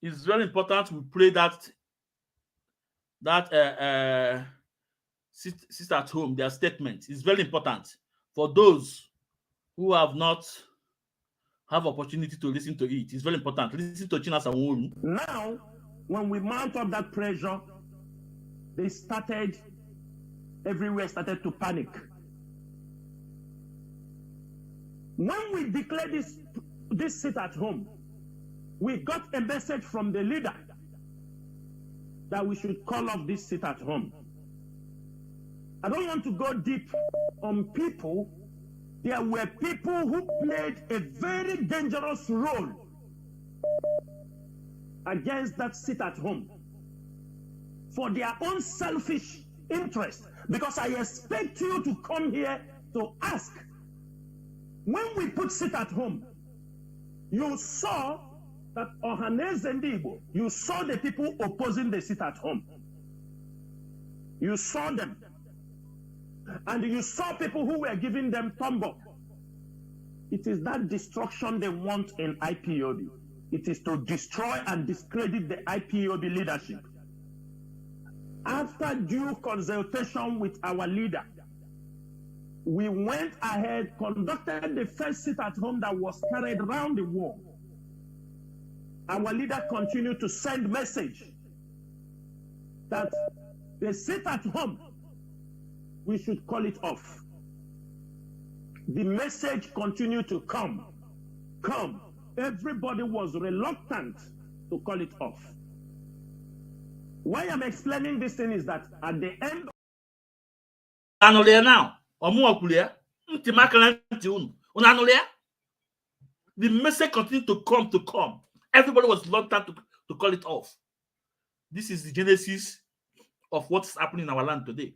It's very important we play that sit at home, their statement is very important for those who have not have opportunity to listen to it. It's very important. Listen to China Sanwo-Olu. Now, when we mount up that pressure, everywhere started to panic. When we declared this sit at home, we got a message from the leader that we should call off this sit at home. I don't want to go deep on people. There were people who played a very dangerous role against that sit at home for their own selfish interest. Because I expect you to come here to ask. When we put sit at home, you saw that Ohaneze Ndigbo, you saw the people opposing the sit at home. You saw them. And you saw people who were giving them thumb up. It is that destruction they want in IPOB. It is to destroy and discredit the IPOB leadership. After due consultation with our leader, we went ahead, conducted the first sit at home that was carried around the world. Our leader continued to send message that the sit at home, we should call it off. The message continued to come. Everybody was reluctant to call it off. Why I'm explaining this thing is that at the end now, the message continued to come. Everybody was reluctant to call it off. This is the genesis of what's happening in our land today.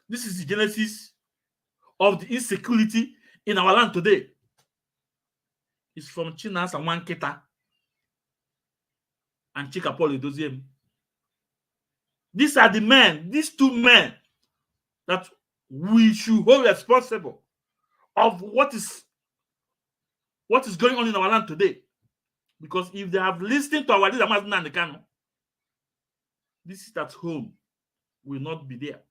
This is the genesis of the insecurity in our land today. It's from Chinas and Wanketa and Chika Edoziem. These are the men, these two men, that we should hold responsible of what is going on in our land today. Because if they have listened to our leader, Mazda Nkano, this is at home will not be there.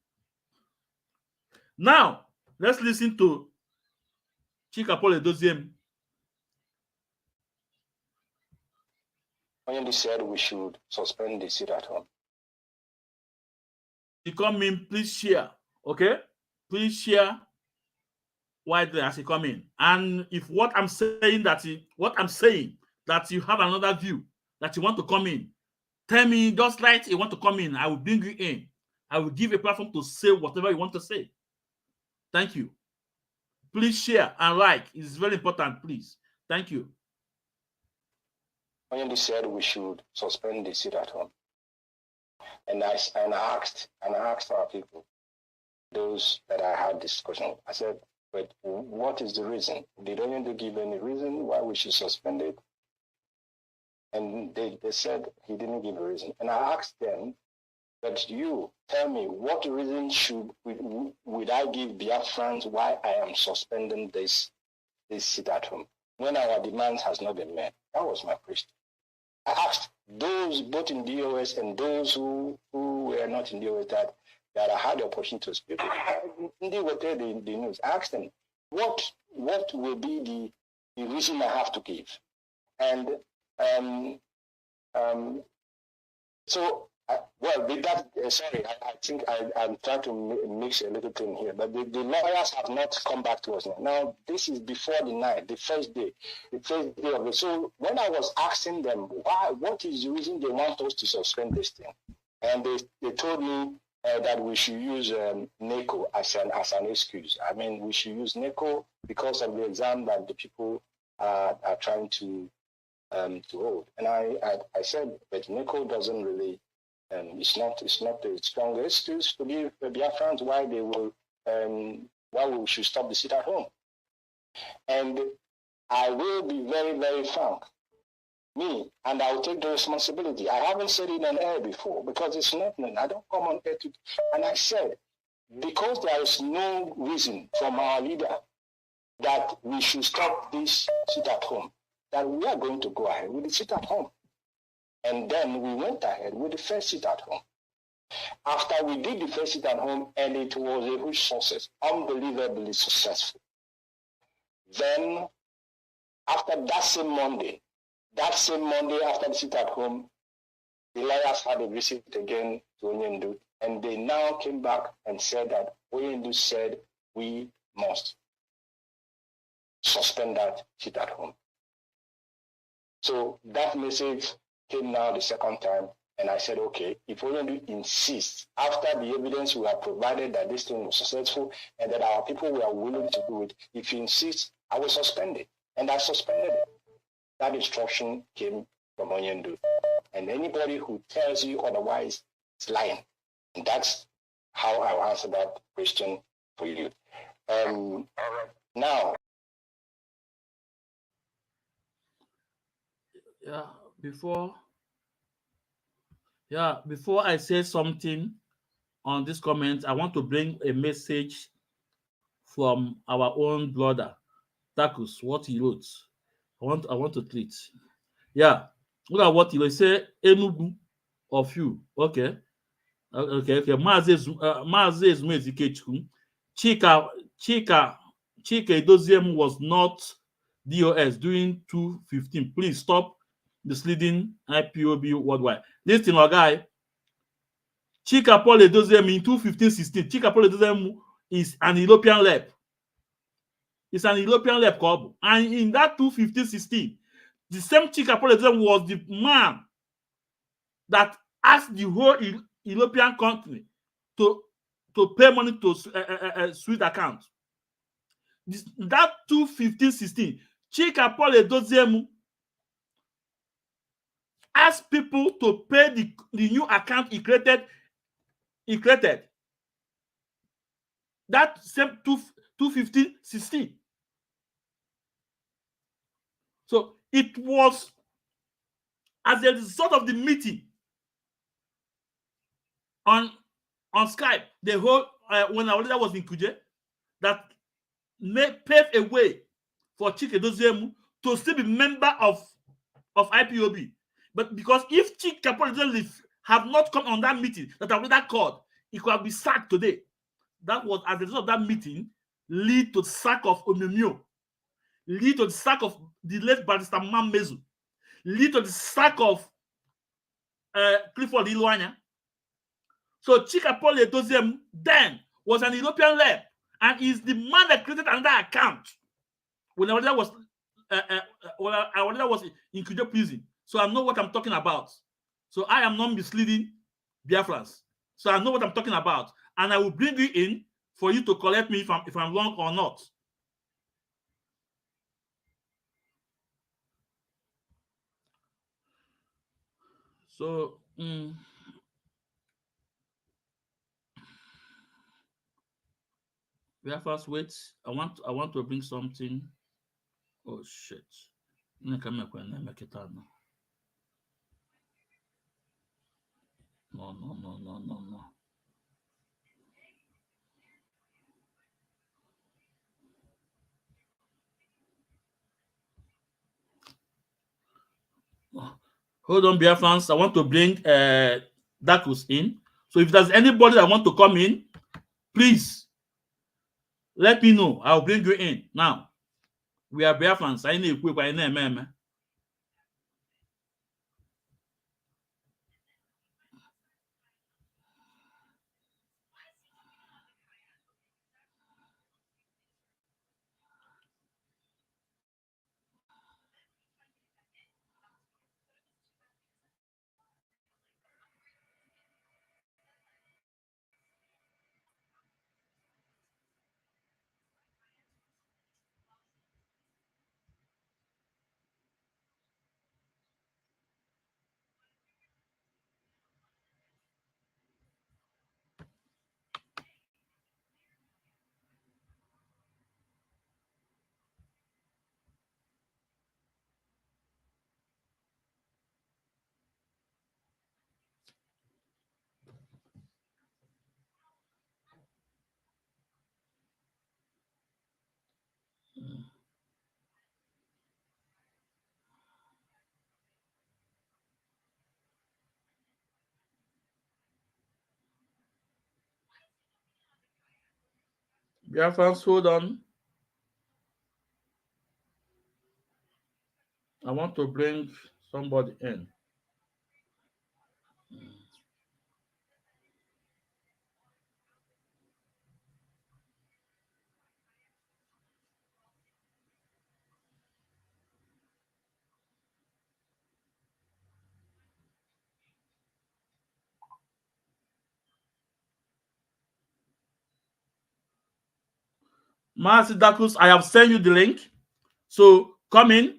Now, let's listen to Chika Edoziem. When they said we should suspend the sit at home. You come in, please share. Okay? Please share widely as you come in. And if what I'm saying that you have another view, that you want to come in. Tell me, just right, you want to come in. I will bring you in. I will give a platform to say whatever you want to say. Thank you. Please share and like. It's very important, please. Thank you. When they said we should suspend the sit at home, and I asked our people, those that I had discussion with, I said, but what is the reason? Did Oyendo give any reason why we should suspend it? And they said he didn't give a reason. And I asked them, but you tell me, what reason would I give Biafrans why I am suspending this sit at home when our demands has not been met? That was my question. I asked those both in DOS and those who were not in DOS that I had the opportunity to speak with. They were there the news. I asked them, what will be the reason I have to give? And with that, sorry, I think I'm trying to mix a little thing here, but the lawyers have not come back to us now. Now, this is before the night, the first day of it. So when I was asking them, what is the reason they want us to suspend this thing? And they told me that we should use NECO as an excuse. I mean, we should use NECO because of the exam that the people are trying to hold. And I said, but NECO doesn't really, it's not the strongest excuse to give Biafrans why we should stop the sit at home. And I will be very, very frank. And I will take the responsibility. I haven't said it on air before because it's not, I don't come on air and I said, because there is no reason from our leader that we should stop this sit at home, that we are going to go ahead with the sit at home. And then we went ahead with the first sit at home. After we did the first sit at home, and it was a huge success, unbelievably successful. Then, after that same Monday after the sit at home, the lawyers had a visit again to Oyendo, and they now came back and said that Oyendo said we must suspend that sit at home. So that message came now the second time, and I said, okay, if Oyendo insists, after the evidence we have provided that this thing was successful and that our people were willing to do it, if he insists, I will suspend it. And I suspended it. That instruction came from Oyendo. And anybody who tells you otherwise is lying. And that's how I'll answer that question for you. Now. Before I say something on this comment, I want to bring a message from our own brother, Takus, what he wrote. I want to tweet. Yeah, look at what he wrote. Say Enugu of you. Okay. Maazị Ezumezikechukwu. Chika Edoziem was not DOS during 2015. Please stop misleading IPOB worldwide. Listen, our guy, Chika Paul Edoziem in 2015-16. Chika Paul Edoziem is an European rep. It's an European rep club. And in that 2015-16, the same Chika Paul Edoziem was the man that asked the whole European country to pay money to Swiss account. That 2015-16, Chika Paul Edoziem asked people to pay the new account he created. That same 2015-16. So it was as a result of the meeting on Skype, the whole when our leader was in Kuje, that paved a way for Chika Edoziem to still be member of IPOB. But because if Chika Paul Edoziem have not come on that meeting that our leader called, he could have been sacked today. That was as a result of that meeting lead to the sack of Omemio, lead to the sack of the late Barrister Mammezu, lead to the sack of Clifford Iluanya. So Chika Paul Edoziem then was an European rep and is the man that created another account when our leader was in Kujo prison. So I know what I'm talking about. So I am not misleading Biafrans. So I know what I'm talking about. And I will bring you in for you to correct me if I'm wrong or not. So Biafrans, wait. I want to bring something. Oh shit. No. Hold on, Biafrans. I want to bring Dakus in. So if there's anybody that want to come in, please let me know. I'll bring you in. Now, we are Biafrans. I need to quick. Biafrans, hold on. I want to bring somebody in. Marcy Dakus, I have sent you the link. So come in.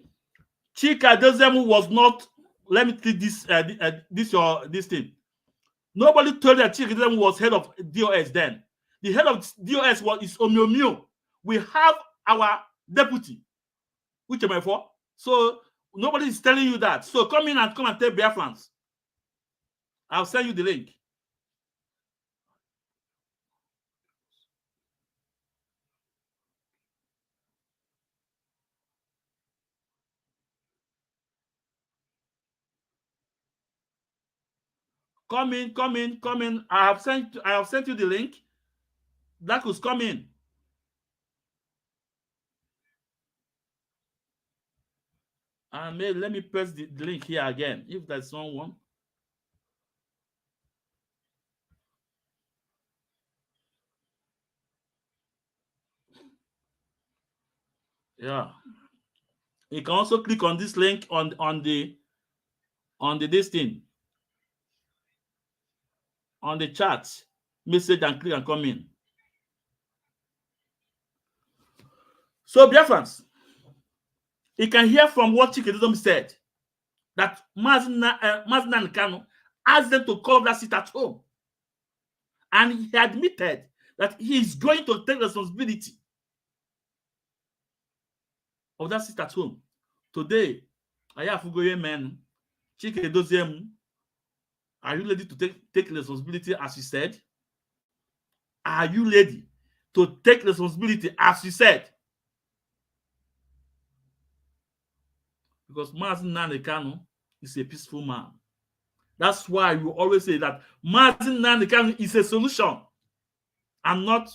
Chika Edoziem was not. Let me take this. This thing. Nobody told that Chika Edoziem was head of DOS then. The head of DOS is Omiomio. We have our deputy, which am I for? So nobody is telling you that. So come in and come and tell Biafrans. I'll send you the link. Come in, come in, come in. I have sent you the link. That was come in. And let me press the link here again. If there's someone. Yeah. You can also click on this link on the this thing. On the chat message and click and come in. So Biafrans, you can hear from what Chika Edoziem said that Mazina Kano asked them to call that seat at home. And he admitted that he is going to take responsibility of that seat at home. Today, I have to go here, man. Chika Edoziem, are you ready to take responsibility as you said? Are you ready to take responsibility as you said? Because Mazin Kano is a peaceful man. That's why you always say that Mazin Kano is a solution and not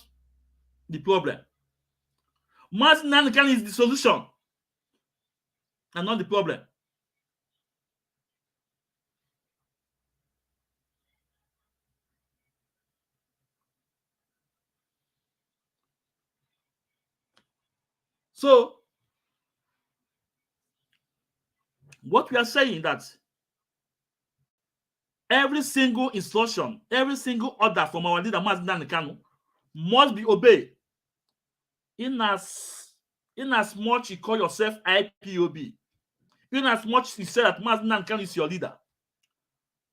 the problem. Mazin Kano is the solution and not the problem. So, What we are saying that every single instruction, every single order from our leader, Mazi Kanu, must be obeyed. In as much you call yourself IPOB, in as much you say that Mazi Kanu is your leader,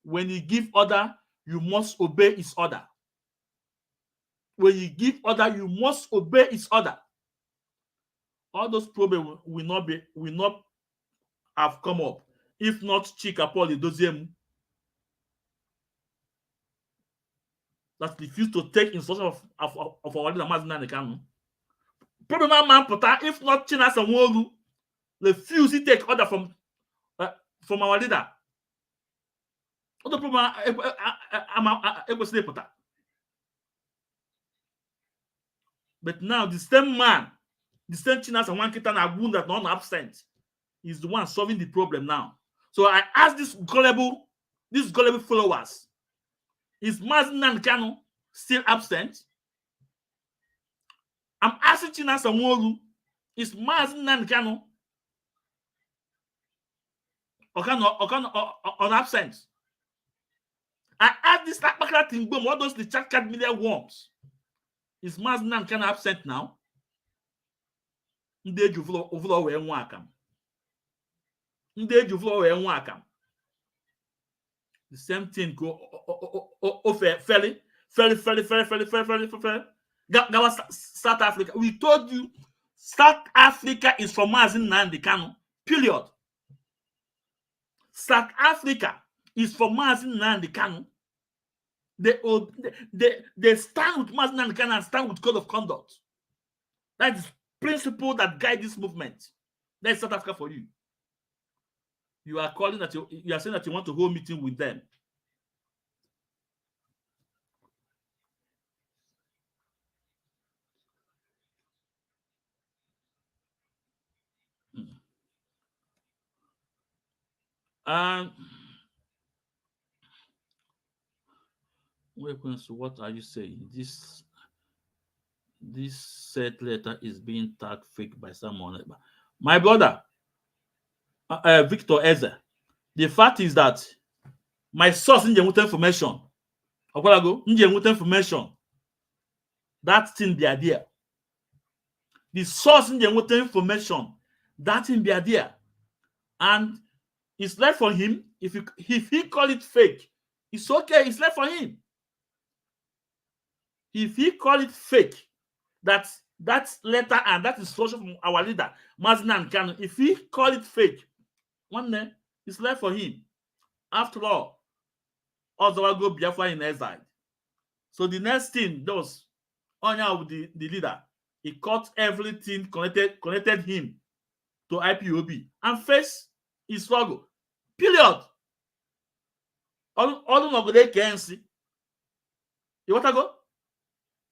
when you give order, you must obey his order. When you give order, you must obey his order. All those problems will not have come up if not Chika, Paul, Edoziem that refused to take instruction of our leader Mazi Kanu. Problem man Pota, if not China Sanwo-Olu, refuse to take order from our leader. Other problem able to Pota. But now the same man, the same China Sanwo-Olu na wound that not absent, is the one solving the problem now. So I ask these gullible followers, is Mazi Kanu still absent? I'm asking China Sanwo-Olu, is Mazi Kanu on absent? I ask this Akpakara thing, what does the chat card media want? Is Mazi Kanu absent now? The same thing go fairly. South Africa. We told you South Africa is for Mazi Kanu. Period. South Africa is for Mazi Kanu. They stand with Mazi Kanu and stand with code of conduct. That is principle that guide this movement. That's South Africa for you. You are calling that you are saying that you want to hold meeting with them. And what are you saying? This said letter is being tagged fake by someone. My brother, Victor Eze, the fact is that my source in the information, that thing be idea. The source in the information, that thing be idea. And it's left for him. If he call it fake, it's okay. It's left for him. If he call it fake, that letter and that instruction from our leader, Mazi Kanu, if he call it fake, one day it's left for him. After all, Ozawa go Biafra in exile. So the next thing does, Onya with the leader, he cut everything connected him to IPOB and face his struggle. Period. All of the can see. You want to go?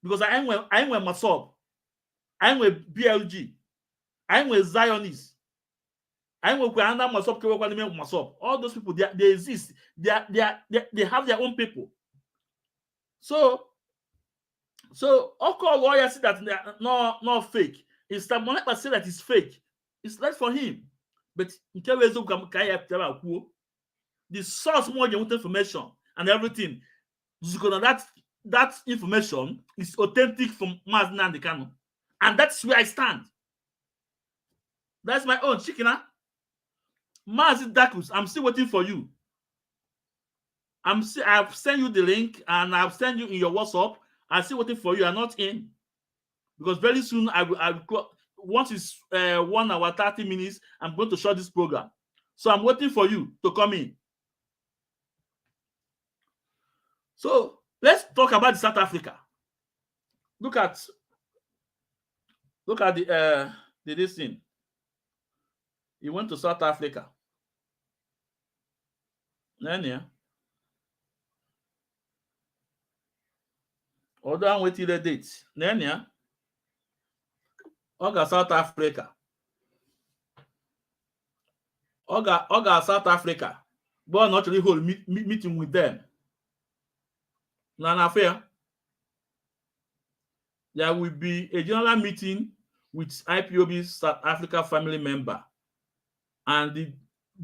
Because I'm with Masob, I'm with BLG, I'm with Zionists, I'm with Kwanda Masob. All those people they exist. They have their own people. So all lawyers say that they are not fake. It's that Monepa say that it's fake. It's left for him. But the source more information and everything. That information is authentic from Mazi Kanu. And that's where I stand. That's my own Chikina. Mazi Dakus, I'm still waiting for you. I've sent you the link and I've sent you in your WhatsApp. I'm still waiting for you. I'm not in. Because very soon I will once it's 1 hour 30 minutes, I'm going to shut this program. So I'm waiting for you to come in. So let's talk about South Africa. Look at this thing. He went to South Africa. Then Hold on, wait till the date. Then Oga South Africa. Oga South Africa. But not really hold meeting with them. Now, fair. There will be a general meeting with IPOB South Africa family member. And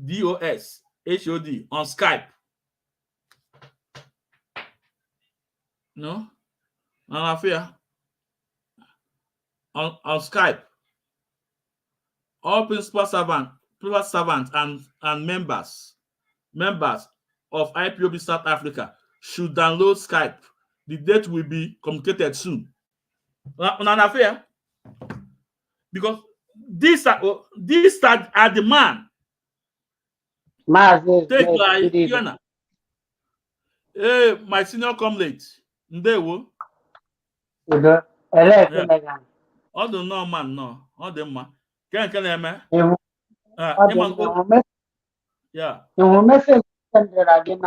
DOS HOD on Skype. No? On Skype. All principal servants and members of IPOB South Africa should download Skype. The date will be communicated soon. Because these are the man. Take like Yona. Hey, my senior come late. Ndewo. All the no man no. All the man. Can I man? Yeah. Message again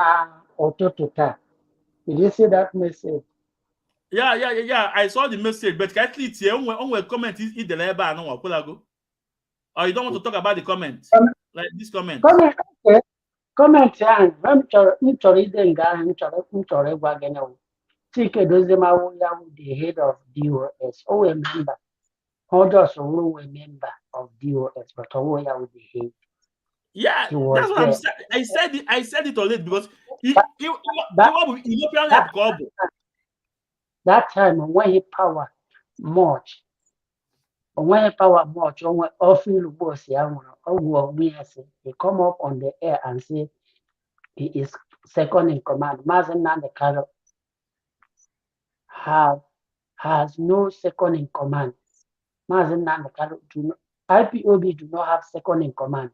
did you see that message? Yeah. I saw the message, but actually it's here. On comment is the labor and no go. Or you don't want to talk about the comment? Like this comment. Comment here. I'm sorry, Chika Edoziem, the head of DOS. Oh, a member. How does a member of DOS, but with the head? Yeah, that's what I'm saying. I said it already because that time when he power much, when Office boss he come up on the air and say he is second in command. Mazen Nandekalo has no second in command. Mazen Nandekalo IPOB do not have second in command.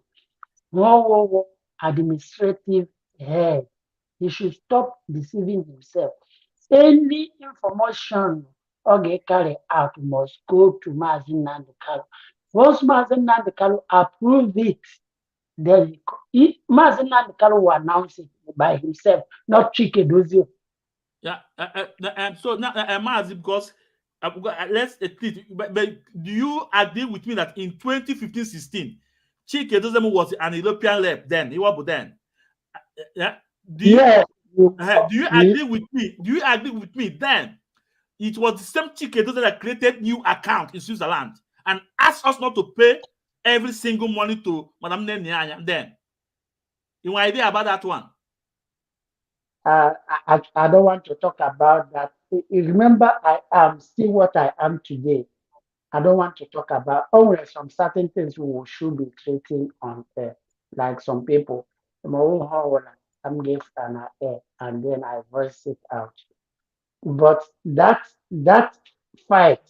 No administrative head. He should stop deceiving himself. Any information carry out must go to Mazen Nandekalo. Once Mazen Nandekalo approve it, then Mazen Nandekalo will announce it by himself, not Chika Edoziem. Yeah, so now Mazen, because let's at least, but do you agree with me that in 2015-16, Chika Edoziem was an European rep then? He was then. Yeah. Do you agree with me? Do you agree with me then? It was the same Chika Edoziem that created new account in Switzerland and asked us not to pay every single money to Madame Nenyanya then. You have idea about that one? I don't want to talk about that. Remember, I am still what I am today. I don't want to talk about only some certain things we should be treating on air, like some people. I'm gave an air and then I voice it out. But that fight,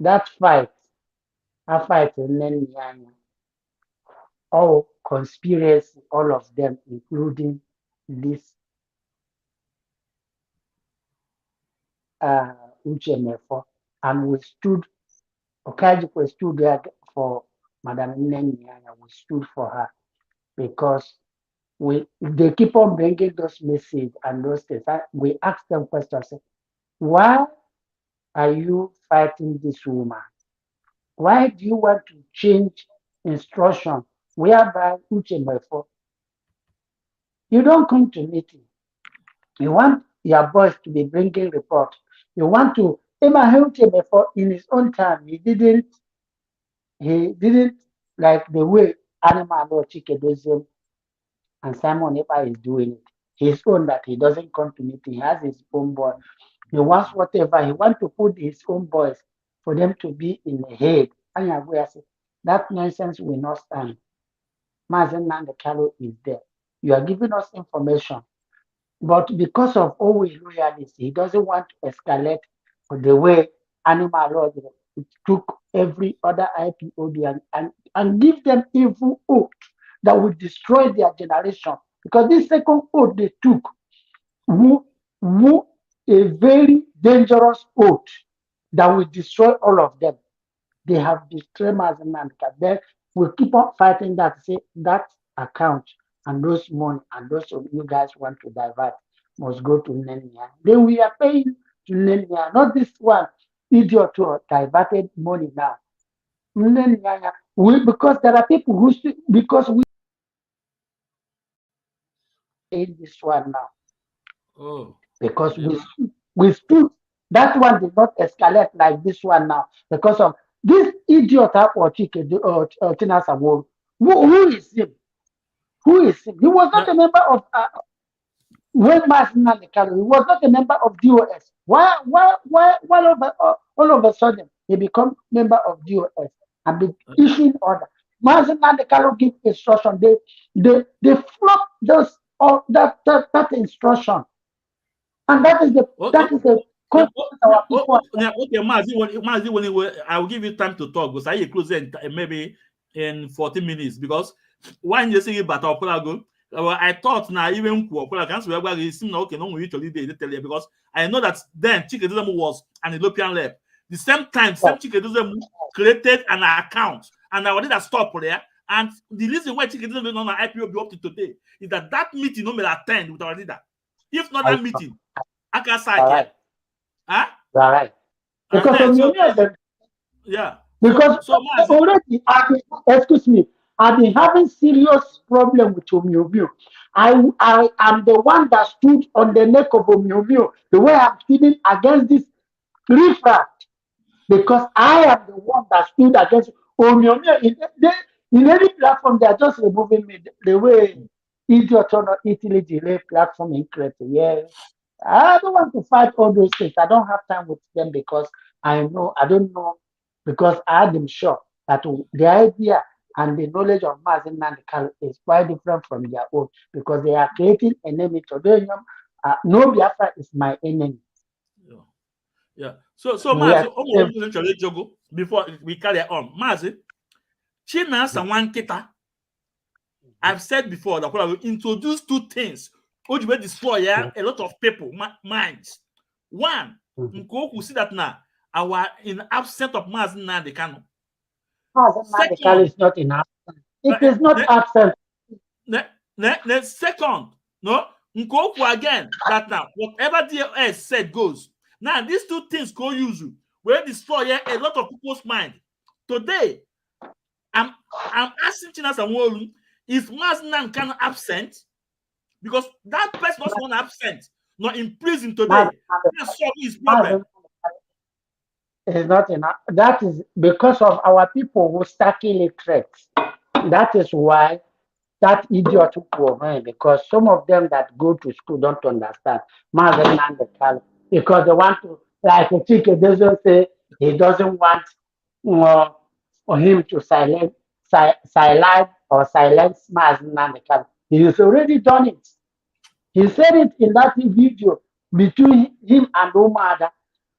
I fight in Nenyanya. All conspiracy, all of them, including this Uchemefo, and we stood. Okajikwe stood there for Madam Nenyanya. We stood for her because they keep on bringing those messages and those things. We asked them questions. Why are you fighting this woman? Why do you want to change instruction whereby Uchemefo? You don't come to meeting. You want your boys to be bringing report. You want to Uchemefo in his own time. He didn't like the way Animal or Chika Edoziem and Simon Epa is doing it. His own that he doesn't come to meeting. He has his own boy. He wants whatever. He wants to put his own boys for them to be in the head. And that nonsense will not stand. Mazen Nandekalo is there. You are giving us information. But because of always loyalty, he doesn't want to escalate the way Animal Law took every other IPOB and give them evil oath that will destroy their generation. Because this second oath they took, a very dangerous oath that will destroy all of them. They have destroyed Mazen Nandekalo. Then we'll keep on fighting that, say that account and those money and those of you guys want to divert must go to Nenya. Then we are paying to Nenya, not this one idiot who diverted money now. Nenya, because there are people who because we in this one now. Oh, because we stood. That one did not escalate like this one now because of this idiot or Chika or Tina Sawol. Who is him? Who is he? He was not a member of when Martin he was not a member of DOS. Why all of a sudden he become member of DOS and be issuing order? Martin give instruction. They flop those that instruction, and that is the consequence our people. Okay, Mazi, I will give you time to talk because I close maybe in 40 minutes because when you say about our I thought now even okay, no because I know that then Chika was an European lab. The same time, Chika created an account and I did a stop there. And the reason why Chika on IPOB up to today is that meeting no may attend with our leader. If not that meeting, I can say right. Huh? Right. Because because already I've been having serious problem with Omiobio. I am the one that stood on the neck of Omiobio, the way I'm feeling against this riffraff, because I am the one that stood against Omiobio. In any platform, they are just removing me the way idiot or Italy delay platform incorrect. Yeah. I don't want to fight all those things. I don't have time with them because I don't know, because I am sure that the idea and the knowledge of Mazi Nnamdi is quite different from their own because they are creating an enemy. No Biafra is my enemy. Yeah. So Mazi, before we carry on, Mazi, China Sawan Kita. I've said before that I will introduce two things which will destroy a lot of people minds. One, who see that now our in absence of Mazi Nnamdi Kanu. Mazi Nnamdi Kanu is not in absence. It is not absent. Second, no, Nkoku again that now whatever DLS said goes. Now these two things go use will destroy a lot of people's mind. Today, I'm asking China Samwolu, is Mazi Nnamdi Kanu absent? Because that person was not absent, not in prison today. That's his problem. It's not enough. That is because of our people who start illiterate. That is why that idiot took over, because some of them that go to school don't understand Mazi Nnamdi Kanu because they want to, like Chika doesn't say he doesn't want for him to silence Mazi Nnamdi Kanu. He has already done it. He said it in that video between him and Umada.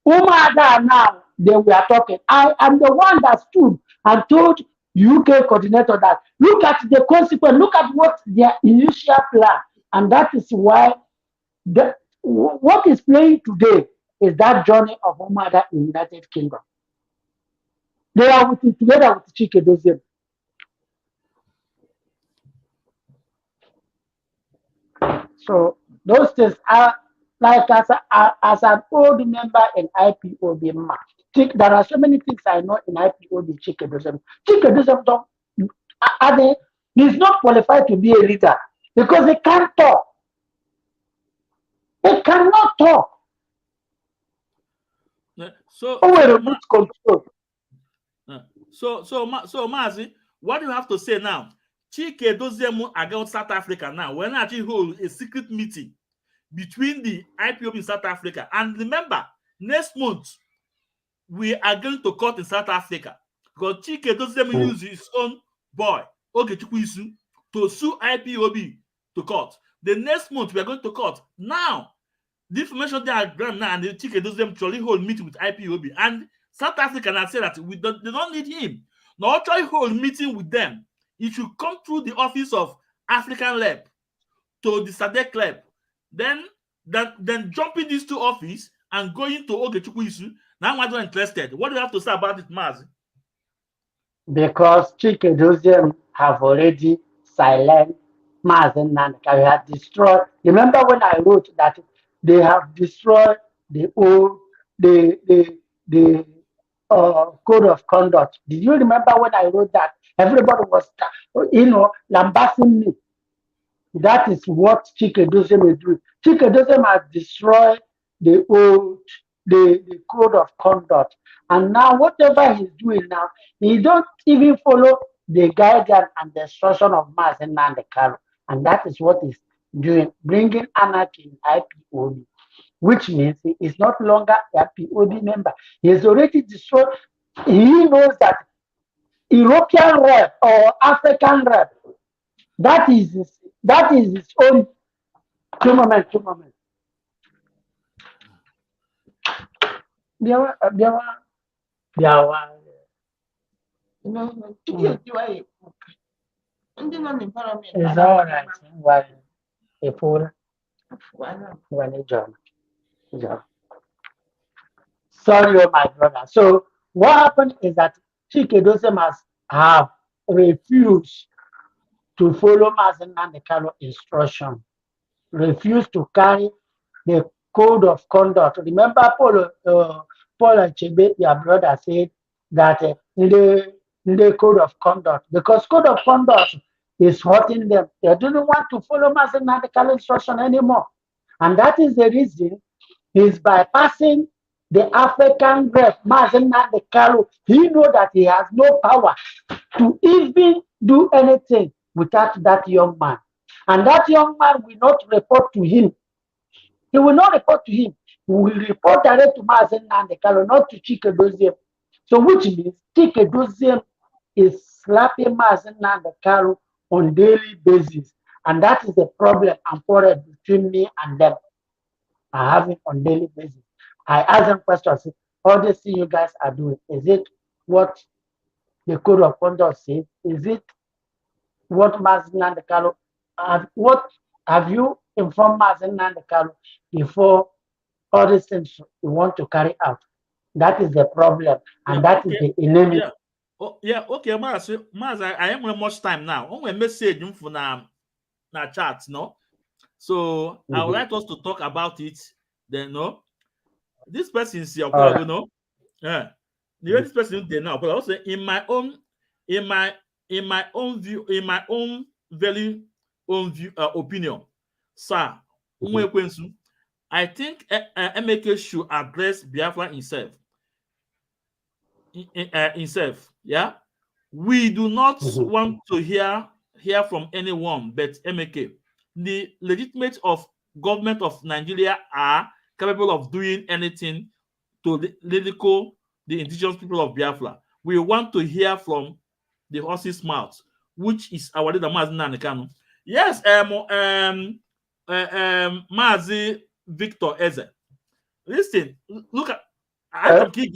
Umada now, they were talking. I am the one that stood and told UK coordinator that look at the consequence, look at what their initial plan. And that is why what is playing today is that journey of Umada in United Kingdom. They are together with Chika Edoziem. So those things are like as an old member in IPOB, there are so many things I know in IPOB. Chika Edoziem. Chika Edoziem don't. He's not qualified to be a leader because he can't talk. He cannot talk. So Mazi, what do you have to say now? Chika Edoziem against South Africa now. We're not actually hold a secret meeting between the IPOB in South Africa. And remember, next month, we are going to court in South Africa because Chika Edoziem use his own boy, Ogechukwu Isu, to sue IPOB to court. The next month, we are going to court. Now, the information they are ground now, and the Chika Edoziem truly hold meeting with IPOB. And South Africa has said that they don't need him. Now, try hold meeting with them. It should come through the office of African Lab to the SADC Lab. Then jumping these two offices and going to Ogechukwu Isu. Now I'm not interested. What do you have to say about it, Mazi? Because Chika Edoziem have already silenced Mazi Nnamdi Kanu. Have destroyed. Remember when I wrote that they have destroyed the old code of conduct? Did you remember when I wrote that? Everybody was, lambasting me. That is what Chika Edoziem is doing. Chika Edoziem has destroyed the code of conduct. And now whatever he's doing now, he don't even follow the guidance and the instruction of Mazi Nnamdi Kanu. And that is what he's doing, bringing anarchy in IPOB, which means he is not longer a IPOB member. He has already destroyed. He knows that European rep or African rep, that is his own. Two moments. Biawa. It's all right. Well, a poor one job. Sorry, my brother. So what happened is that Chika Edoziem have refused to follow Mazen Nandekalo instruction, refused to carry the code of conduct. Remember, Paul Chebe, your brother, said that in the code of conduct, because code of conduct is hurting them. They didn't want to follow Mazen Nandekalo instruction anymore. And that is the reason he's bypassing the African rep, Mazen Nandekalo. He knows that he has no power to even do anything without that young man. And that young man will not report to him. He will not report to him. He will report directly to Mazen Nandekalo, not to Chika Edoziem. So which means Chika Edoziem is slapping Mazen Nandekalo on daily basis. And that is the problem and quarrel between me and them are having on daily basis. I ask them questions. All this thing you guys are doing, is it what the code of conduct says? Is it what Mazen Nandekalo what have you informed Mazen Nandekalo before all these things you want to carry out? That is the problem, and that is the enemy. Yeah. Oh, yeah, okay, Maz, I am much time now. Only message for na chat, no? So I would like us to talk about it. Then, no, this person is your Right. you know. Yeah, the way this person is there now, but also in my own view, in my own very own view, opinion, sir, I think MK should address Biafra himself. Himself, yeah. We do not want to hear from anyone but MK. The legitimate of government of Nigeria are capable of doing anything to ridicule the indigenous people of Biafra. We want to hear from the horse's mouth, which is our leader Mazi Nandekano. Yes, Mazi Victor Eze. Listen, look at I want to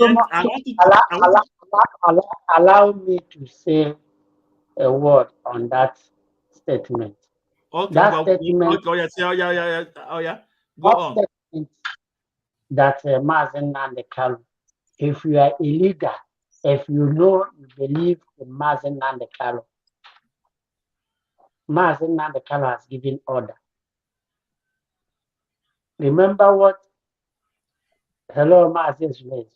allow me to say a word on that statement. Okay, that statement, Go on. Statement that Mazen Nandekalo, if you are a leader, if you know you believe in Mazen Nandekalo, Mazen Nandekalo has given order. Remember what? Hello, Mazen Smith.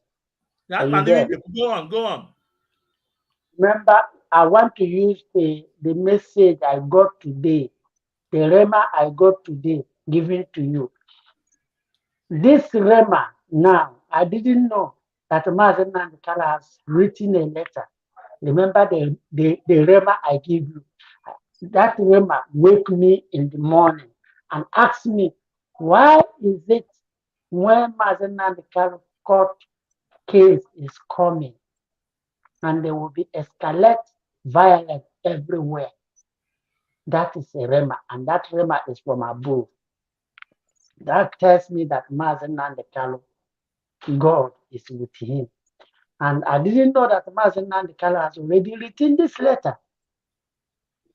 Go on. Remember, I want to use the message I got today, the Rema I got today, given to you. This Rema now, I didn't know that Mazen Nandekalo has written a letter. Remember the Rema I give you. That Rema wake me in the morning and ask me, why is it when Mazen Nandekalo court case is coming and there will be escalate violence everywhere? That is a Rema, and that Rema is from above. That tells me that Mazen Nandekalo, God is with him. And I didn't know that Mazen Nandekalo has already written this letter.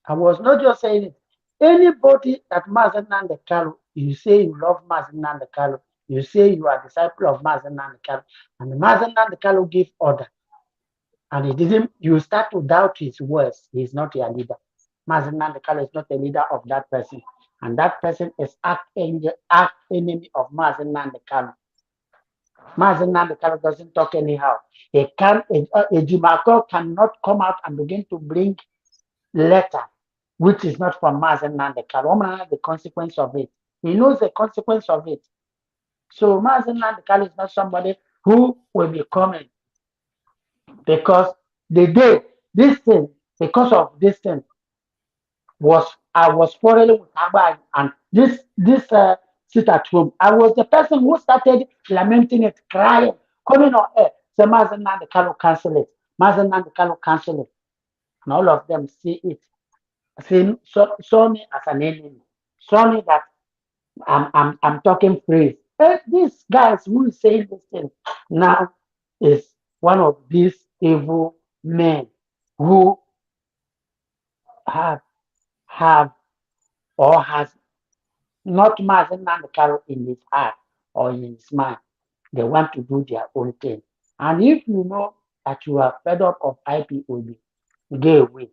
I was not just saying it. Anybody that Mazen Nandekalo, you say you love Mazen Nandekalo, you say you are a disciple of Mazen Nandekalo, and Mazen Nandekalo give order. And he didn't, you start to doubt his words. He's not your leader. Mazen Nandekalo is not a leader of that person. And that person is act enemy of Mazen Nandekalo. Mazen Nandekalo doesn't talk anyhow. A Jimako cannot come out and begin to bring letter which is not from Mazen Nandekalo. The consequence of it. He knows the consequence of it. So Mazen Nandekalo is not somebody who will be coming because the day this thing, because of this thing, was I was quarreling with Agba and this sit at home. I was the person who started lamenting it, crying, coming on air. Say, Mazen and the Kalo cancel it. Mazen and the Kalo cancel it. And all of them see it. Saw me as an enemy. Saw me that I'm talking praise. This guys who is saying this thing now is one of these evil men who have or has not Mazen Nandekaro in his heart or in his mind. They want to do their own thing. And if you know that you are fed up of IPOB, go away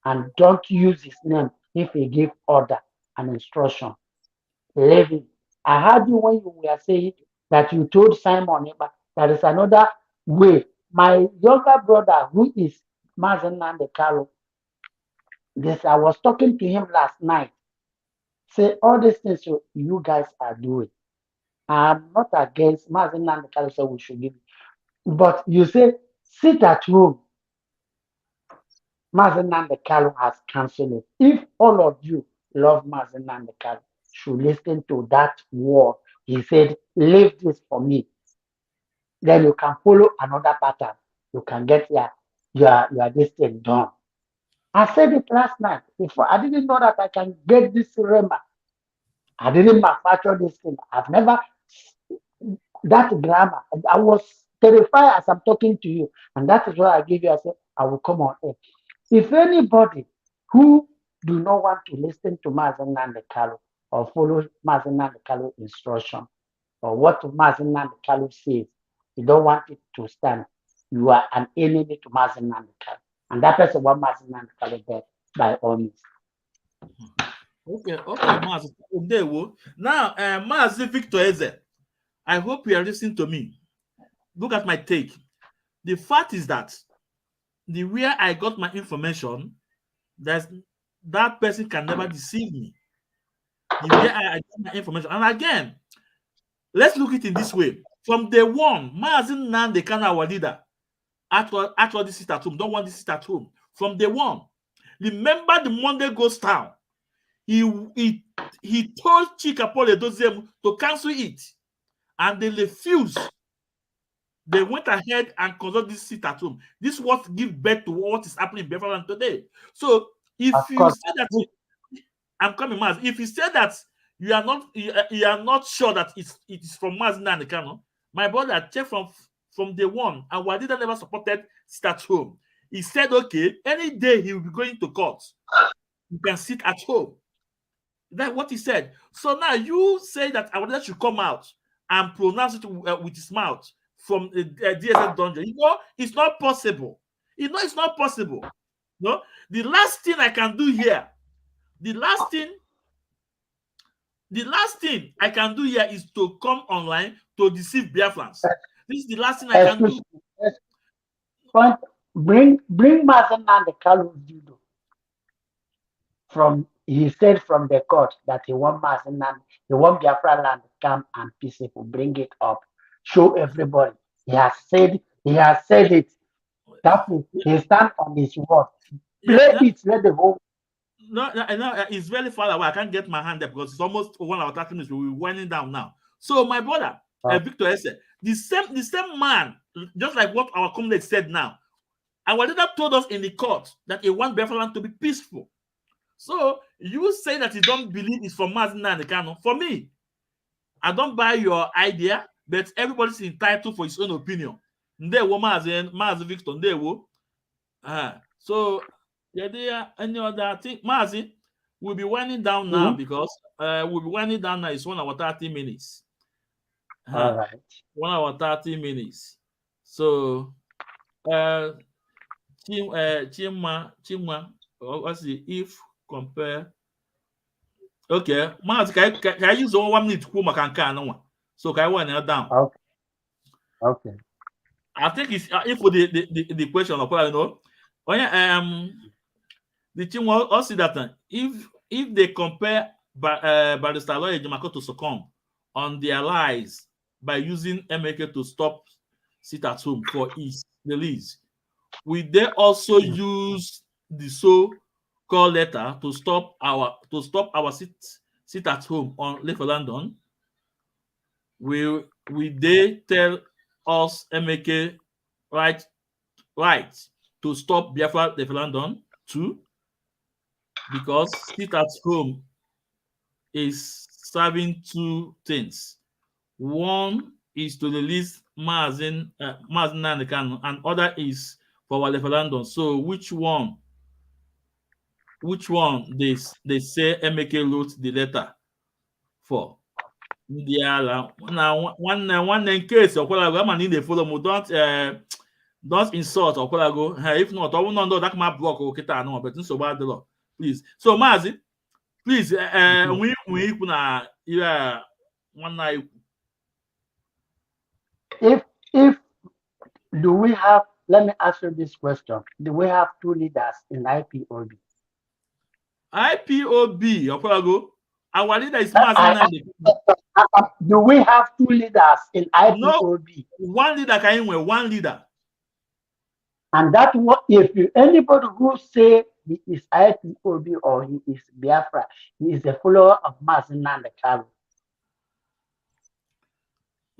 and don't use his name if he give order and instruction. Leave him. I heard you when you were saying that you told Simon Eba there is another way. My younger brother, who is Mazen Nandekaro, this I was talking to him last night. Say all these things you guys are doing. I'm not against Mazen Nandekaro, so we should give it. But you say sit at home. Mazen Nandekaro has cancelled it. If all of you love Mazen Nandekaro, should listen to that word. He said, leave this for me. Then you can follow another pattern. You can get your this thing done. I said it last night. Before I didn't know that I can get this rema. I didn't manufacture this thing. I've never that grammar. I was terrified as I'm talking to you. And that is why I give you, I said, I will come on air. If anybody who do not want to listen to Mazen Nandekaro or follow Mazen Nandekaro instruction or what Mazen Nandekaro says, you don't want it to stand, you are an enemy to Mazen Nandekaro. And that person want Mazen Nandekaro dead by all means. Okay, Mazi. Now, Mazi Victor Eze, I hope you are listening to me. Look at my take. The fact is that the way I got my information, that person can never deceive me. The way I got my information. And again, let's look at it in this way. From day one, Mazin Nandekano, our leader, actually sit at home. Don't want this sit at home. From day one. Remember the Monday Ghost Town. He told Chika Edoziem to cancel it. And they refused. They went ahead and conducted this sit at home. This is what gives birth to what is happening in Beverland today. So if you say that I'm coming, Maz, if you say that you are not sure that it is from Mazen Nandekaro, my brother, check from day one, our leader never supported sit at home. He said, okay, any day he will be going to court, you can sit at home. That's what he said. So now you say that our leader should come out and pronounce it with his mouth from DSS dungeon. You know, it's not possible. You know, it's not possible. No, the last thing I can do here, the last thing I can do here is to come online to deceive Biafrans. This is the last thing I can do. But bring Mazen Nandekaro video. He said from the court that he want Mazen he want Biafra land come and peaceful. Bring it up. Show everybody. He has said it. That is, he stand on his word. Play it, let the whole. No, it's very far away. I can't get my hand there because it's almost 1 hour 30 minutes. We're winding down now. So my brother, Victor said, the same man, just like what our comrade said now, our leader told us in the court that he wants Biafra to be peaceful. So you say that you don't believe it's from Mazen Nandekaro. For me, I don't buy your idea, but everybody's entitled for his own opinion. Mazen Victor, so there any other thing? Mazi, we'll be winding down now because we'll be winding down now. It's 1 hour 30 minutes. All right. 1 hour 30 minutes. So Chima, let's see if compare. Okay, Mazi, can I use 1 minute to cool my can? So can I wind it down? Okay. I think it's if for the question of you know. Oh yeah, the team will also see that if they compare Barrister Lawyer Ejimako to succumb on their lies by using MAK to stop sit at home for his release, will they also use the call letter to stop our sit at home on Lake London, will they tell us MK right to stop Biafra Lake London too? Because sit at home is serving two things. One is to release Mazin Nandekan, and other is for our referendum. So which one they say MK wrote the letter for? Ndị ala na nwanne nke esi Okwalago ama na ị na-efolo m don't insult Okwalago. If not, I will not know that my block okita no, but nsogbu adịrọ. Please. So Mazi, please we ikwu na ire nwanne ikwu. If do we have, let me ask you this question. Do we have two leaders in IPOB? IPOB, Okwalago. Our leader is Mazin Nandi. Do we have two leaders in IPOB? No, one leader can win, one leader. And that what if anybody who say he is IPOB or he is Biafra, he is a follower of Mazin Nandekalo.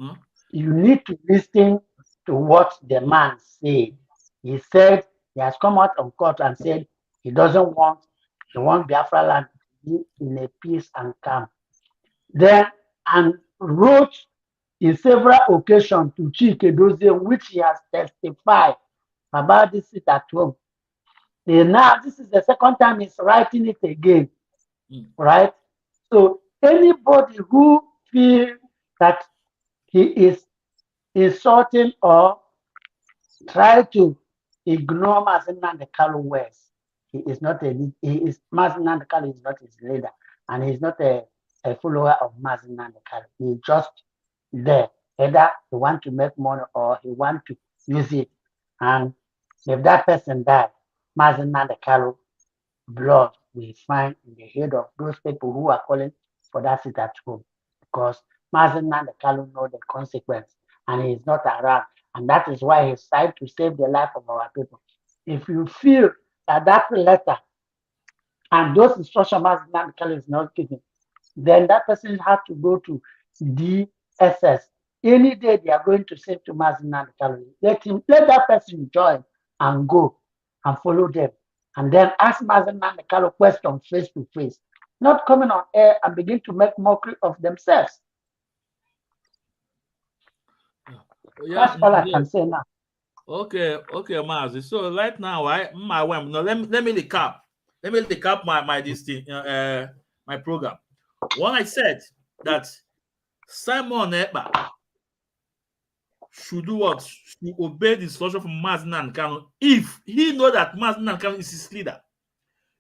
Huh? You need to listen to what the man said. He said he has come out of court and said he doesn't want Biafra land to be in a peace and calm. Then and wrote in several occasions to Chika Edoziem, which he has testified about this sit at home. And now this is the second time he's writing it again, right? So anybody who feels that he is insulting or try to ignore Mazin Nandekalo words, he is not Mazin Nandekalo is not his leader, and he's not a follower of Mazin Nandekalo. He's just there. Either he want to make money or he want to use it. And if that person died, Mazin Nandekalo blood will find in the head of those people who are calling for that sit at home. Because Mazin Nandekalo know the consequence and he is not around. And that is why he's trying to save the life of our people. If you feel that that letter and those instructions Mazin Nandekalo is not giving, then that person has to go to DSS. Any day they are going to say to Mazin Nandekalo, let that person join and go and follow them. And then ask Mazin Nandekalo question face to face, not coming on air and begin to make mockery of themselves. Yeah, that's all I can say now. Okay, Mazi. So right now, let me recap. Let me recap my this thing, my program. One, I said that Simon Ekpa should do what? Should obey the instruction from Mazin Nandekalo. If he know that Mazin Nandekalo is his leader,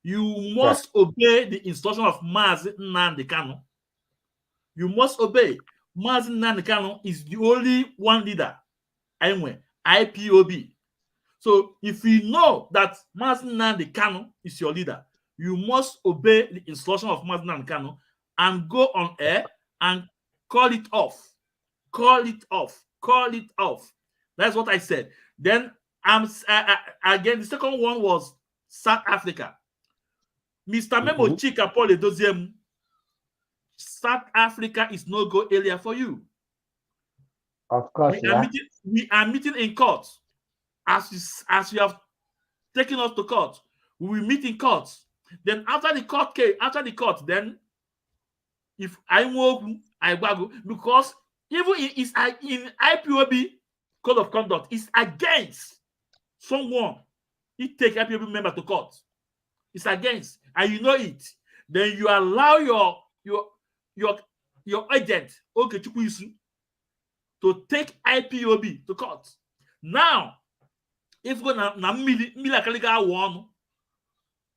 you must obey the instruction of Mazin Nandekalo. You must obey. Mazin Nandekalo is the only one leader. Anyway, IPOB. So if you know that Mazin Nandekalo is your leader, you must obey the instruction of Mazin Nandekalo and go on air and call it off. Call it off. Call it off. That's what I said. Then again, the second one was South Africa. Mr. Memo Chika Paul Edoziem, South Africa is no go area for you. Of course, we are meeting in court. As you have taken us to court, we will meet in court. Then after the court, then if I move, I go, because even in IPOB code of conduct, it's against someone he take IPOB member to court. It's against, and you know it. Then you allow your agent, okay, to take IPOB to court. Now, if we're not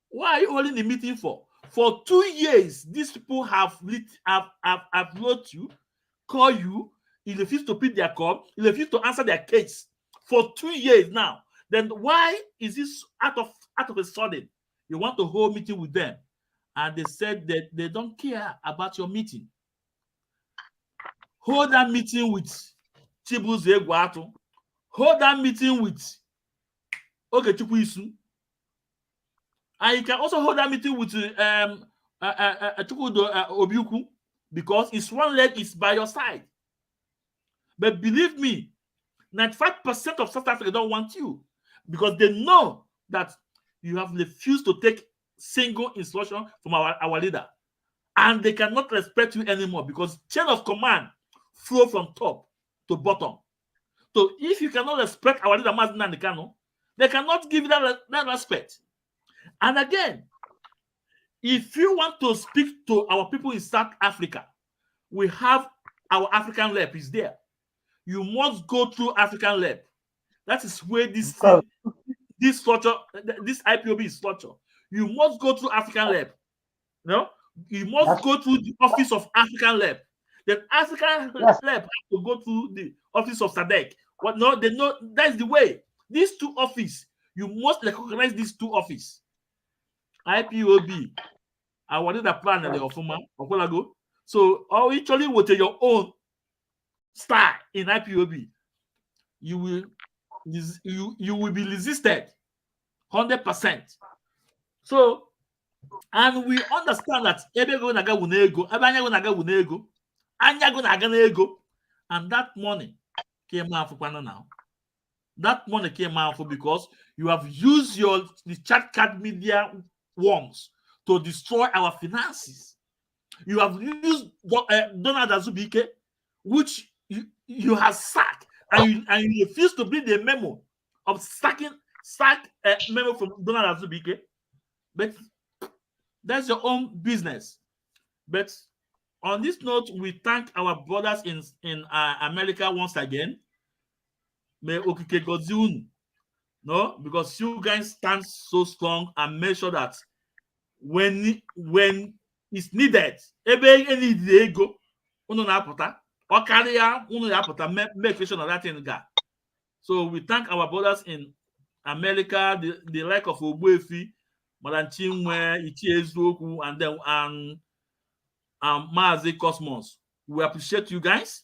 why are you holding the meeting for? For 2 years, these people have wrote you, call you, you refuse to pick their call, you refuse to answer their case for 2 years now. Then why is this out of a sudden you want to hold meeting with them? And they said that they don't care about your meeting. Hold that meeting with Chibuze Egwatu. Hold that meeting with Ogechukwu Isu. And you can also hold that meeting with Chukwudo Obiuku, because his one leg is by your side. But believe me, 95% of South Africa don't want you, because they know that you have refused to take single instruction from our leader. And they cannot respect you anymore, because chain of command flow from top to bottom. So if you cannot respect our leader, Mazi Nnamdi Kanu, they cannot give you that respect. And again, if you want to speak to our people in South Africa, we have our African lab is there. You must go through African lab. That is where this structure, this IPOB is structured. You must go through African lab. No, you must go through the office of African lab. The African lab has to go through the office of SADC. What? No, they know that's the way. These two offices, you must recognize these two offices. IPOB, I wanted the plan of so actually with your own style in IPOB, you will be resisted 100%. So, and we understand that and that money came out for now. That money came out for because you have used the chat card media worms to destroy our finances. You have used Donald Azubike, which you have sacked, and you refuse to bring the memo of sack memo from Donald Azubike. But that's your own business. But on this note, we thank our brothers in America once again. May Okike Godziun, no, because you guys stand so strong and make sure that when it's needed, go, make sure that thing got. So we thank our brothers in America, the like of Ogbuefi, Madam Chinwe, Ichie Ezuokwu, and then Mazi Cosmos. We appreciate you guys,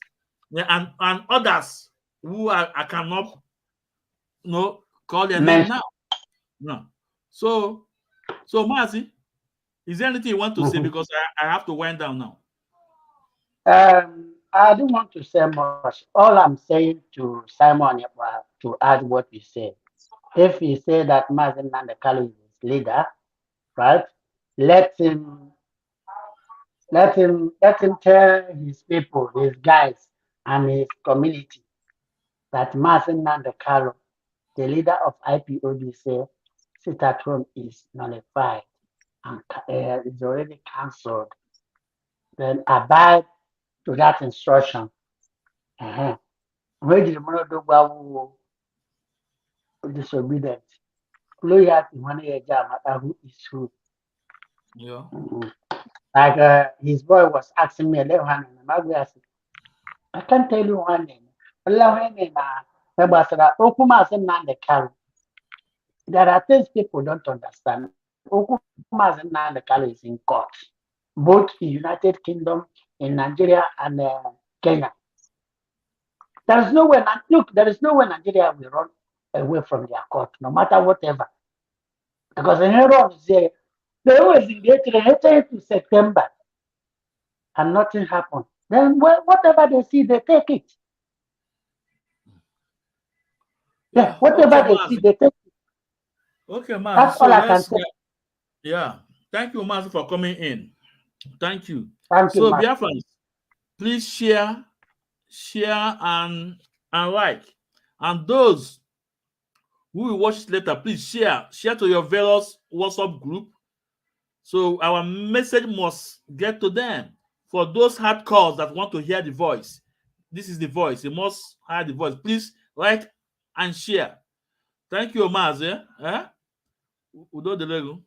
and others who I cannot call their name now. No. So Mazi, is there anything you want to say? Because I have to wind down now. I don't want to say much. All I'm saying to Simon to add what he said. If he said that Mazi Nnamdi Kanu is his leader, right? Let him tell his people, his guys, and his community that Mazi Nnamdi Kanu, the leader of IPOB, say sit at home is nullified and is already cancelled. Then abide to that instruction. Where did the disobedient? Loyalty when who is who? Yeah. Like his boy was asking me, I can't tell you one name. There are things people don't understand. Is in court, both in United Kingdom, in Nigeria, and Kenya. There is no way Nigeria will run away from their court, no matter whatever. Because in Europe, they always engage to September, and nothing happened. Then whatever they see, they take it. Yeah, whatever they see, they take it. Okay, man. That's all I can say. Yeah. Thank you, Master, for coming in. Thank you. Thank you, Biafrans, please share and like. And those who will watch it later, please share to your various WhatsApp group. So our message must get to them. For those hardcores that want to hear the voice, this is the voice. You must hear the voice. Please like and share. Thank you, Omaz. Udo Delego.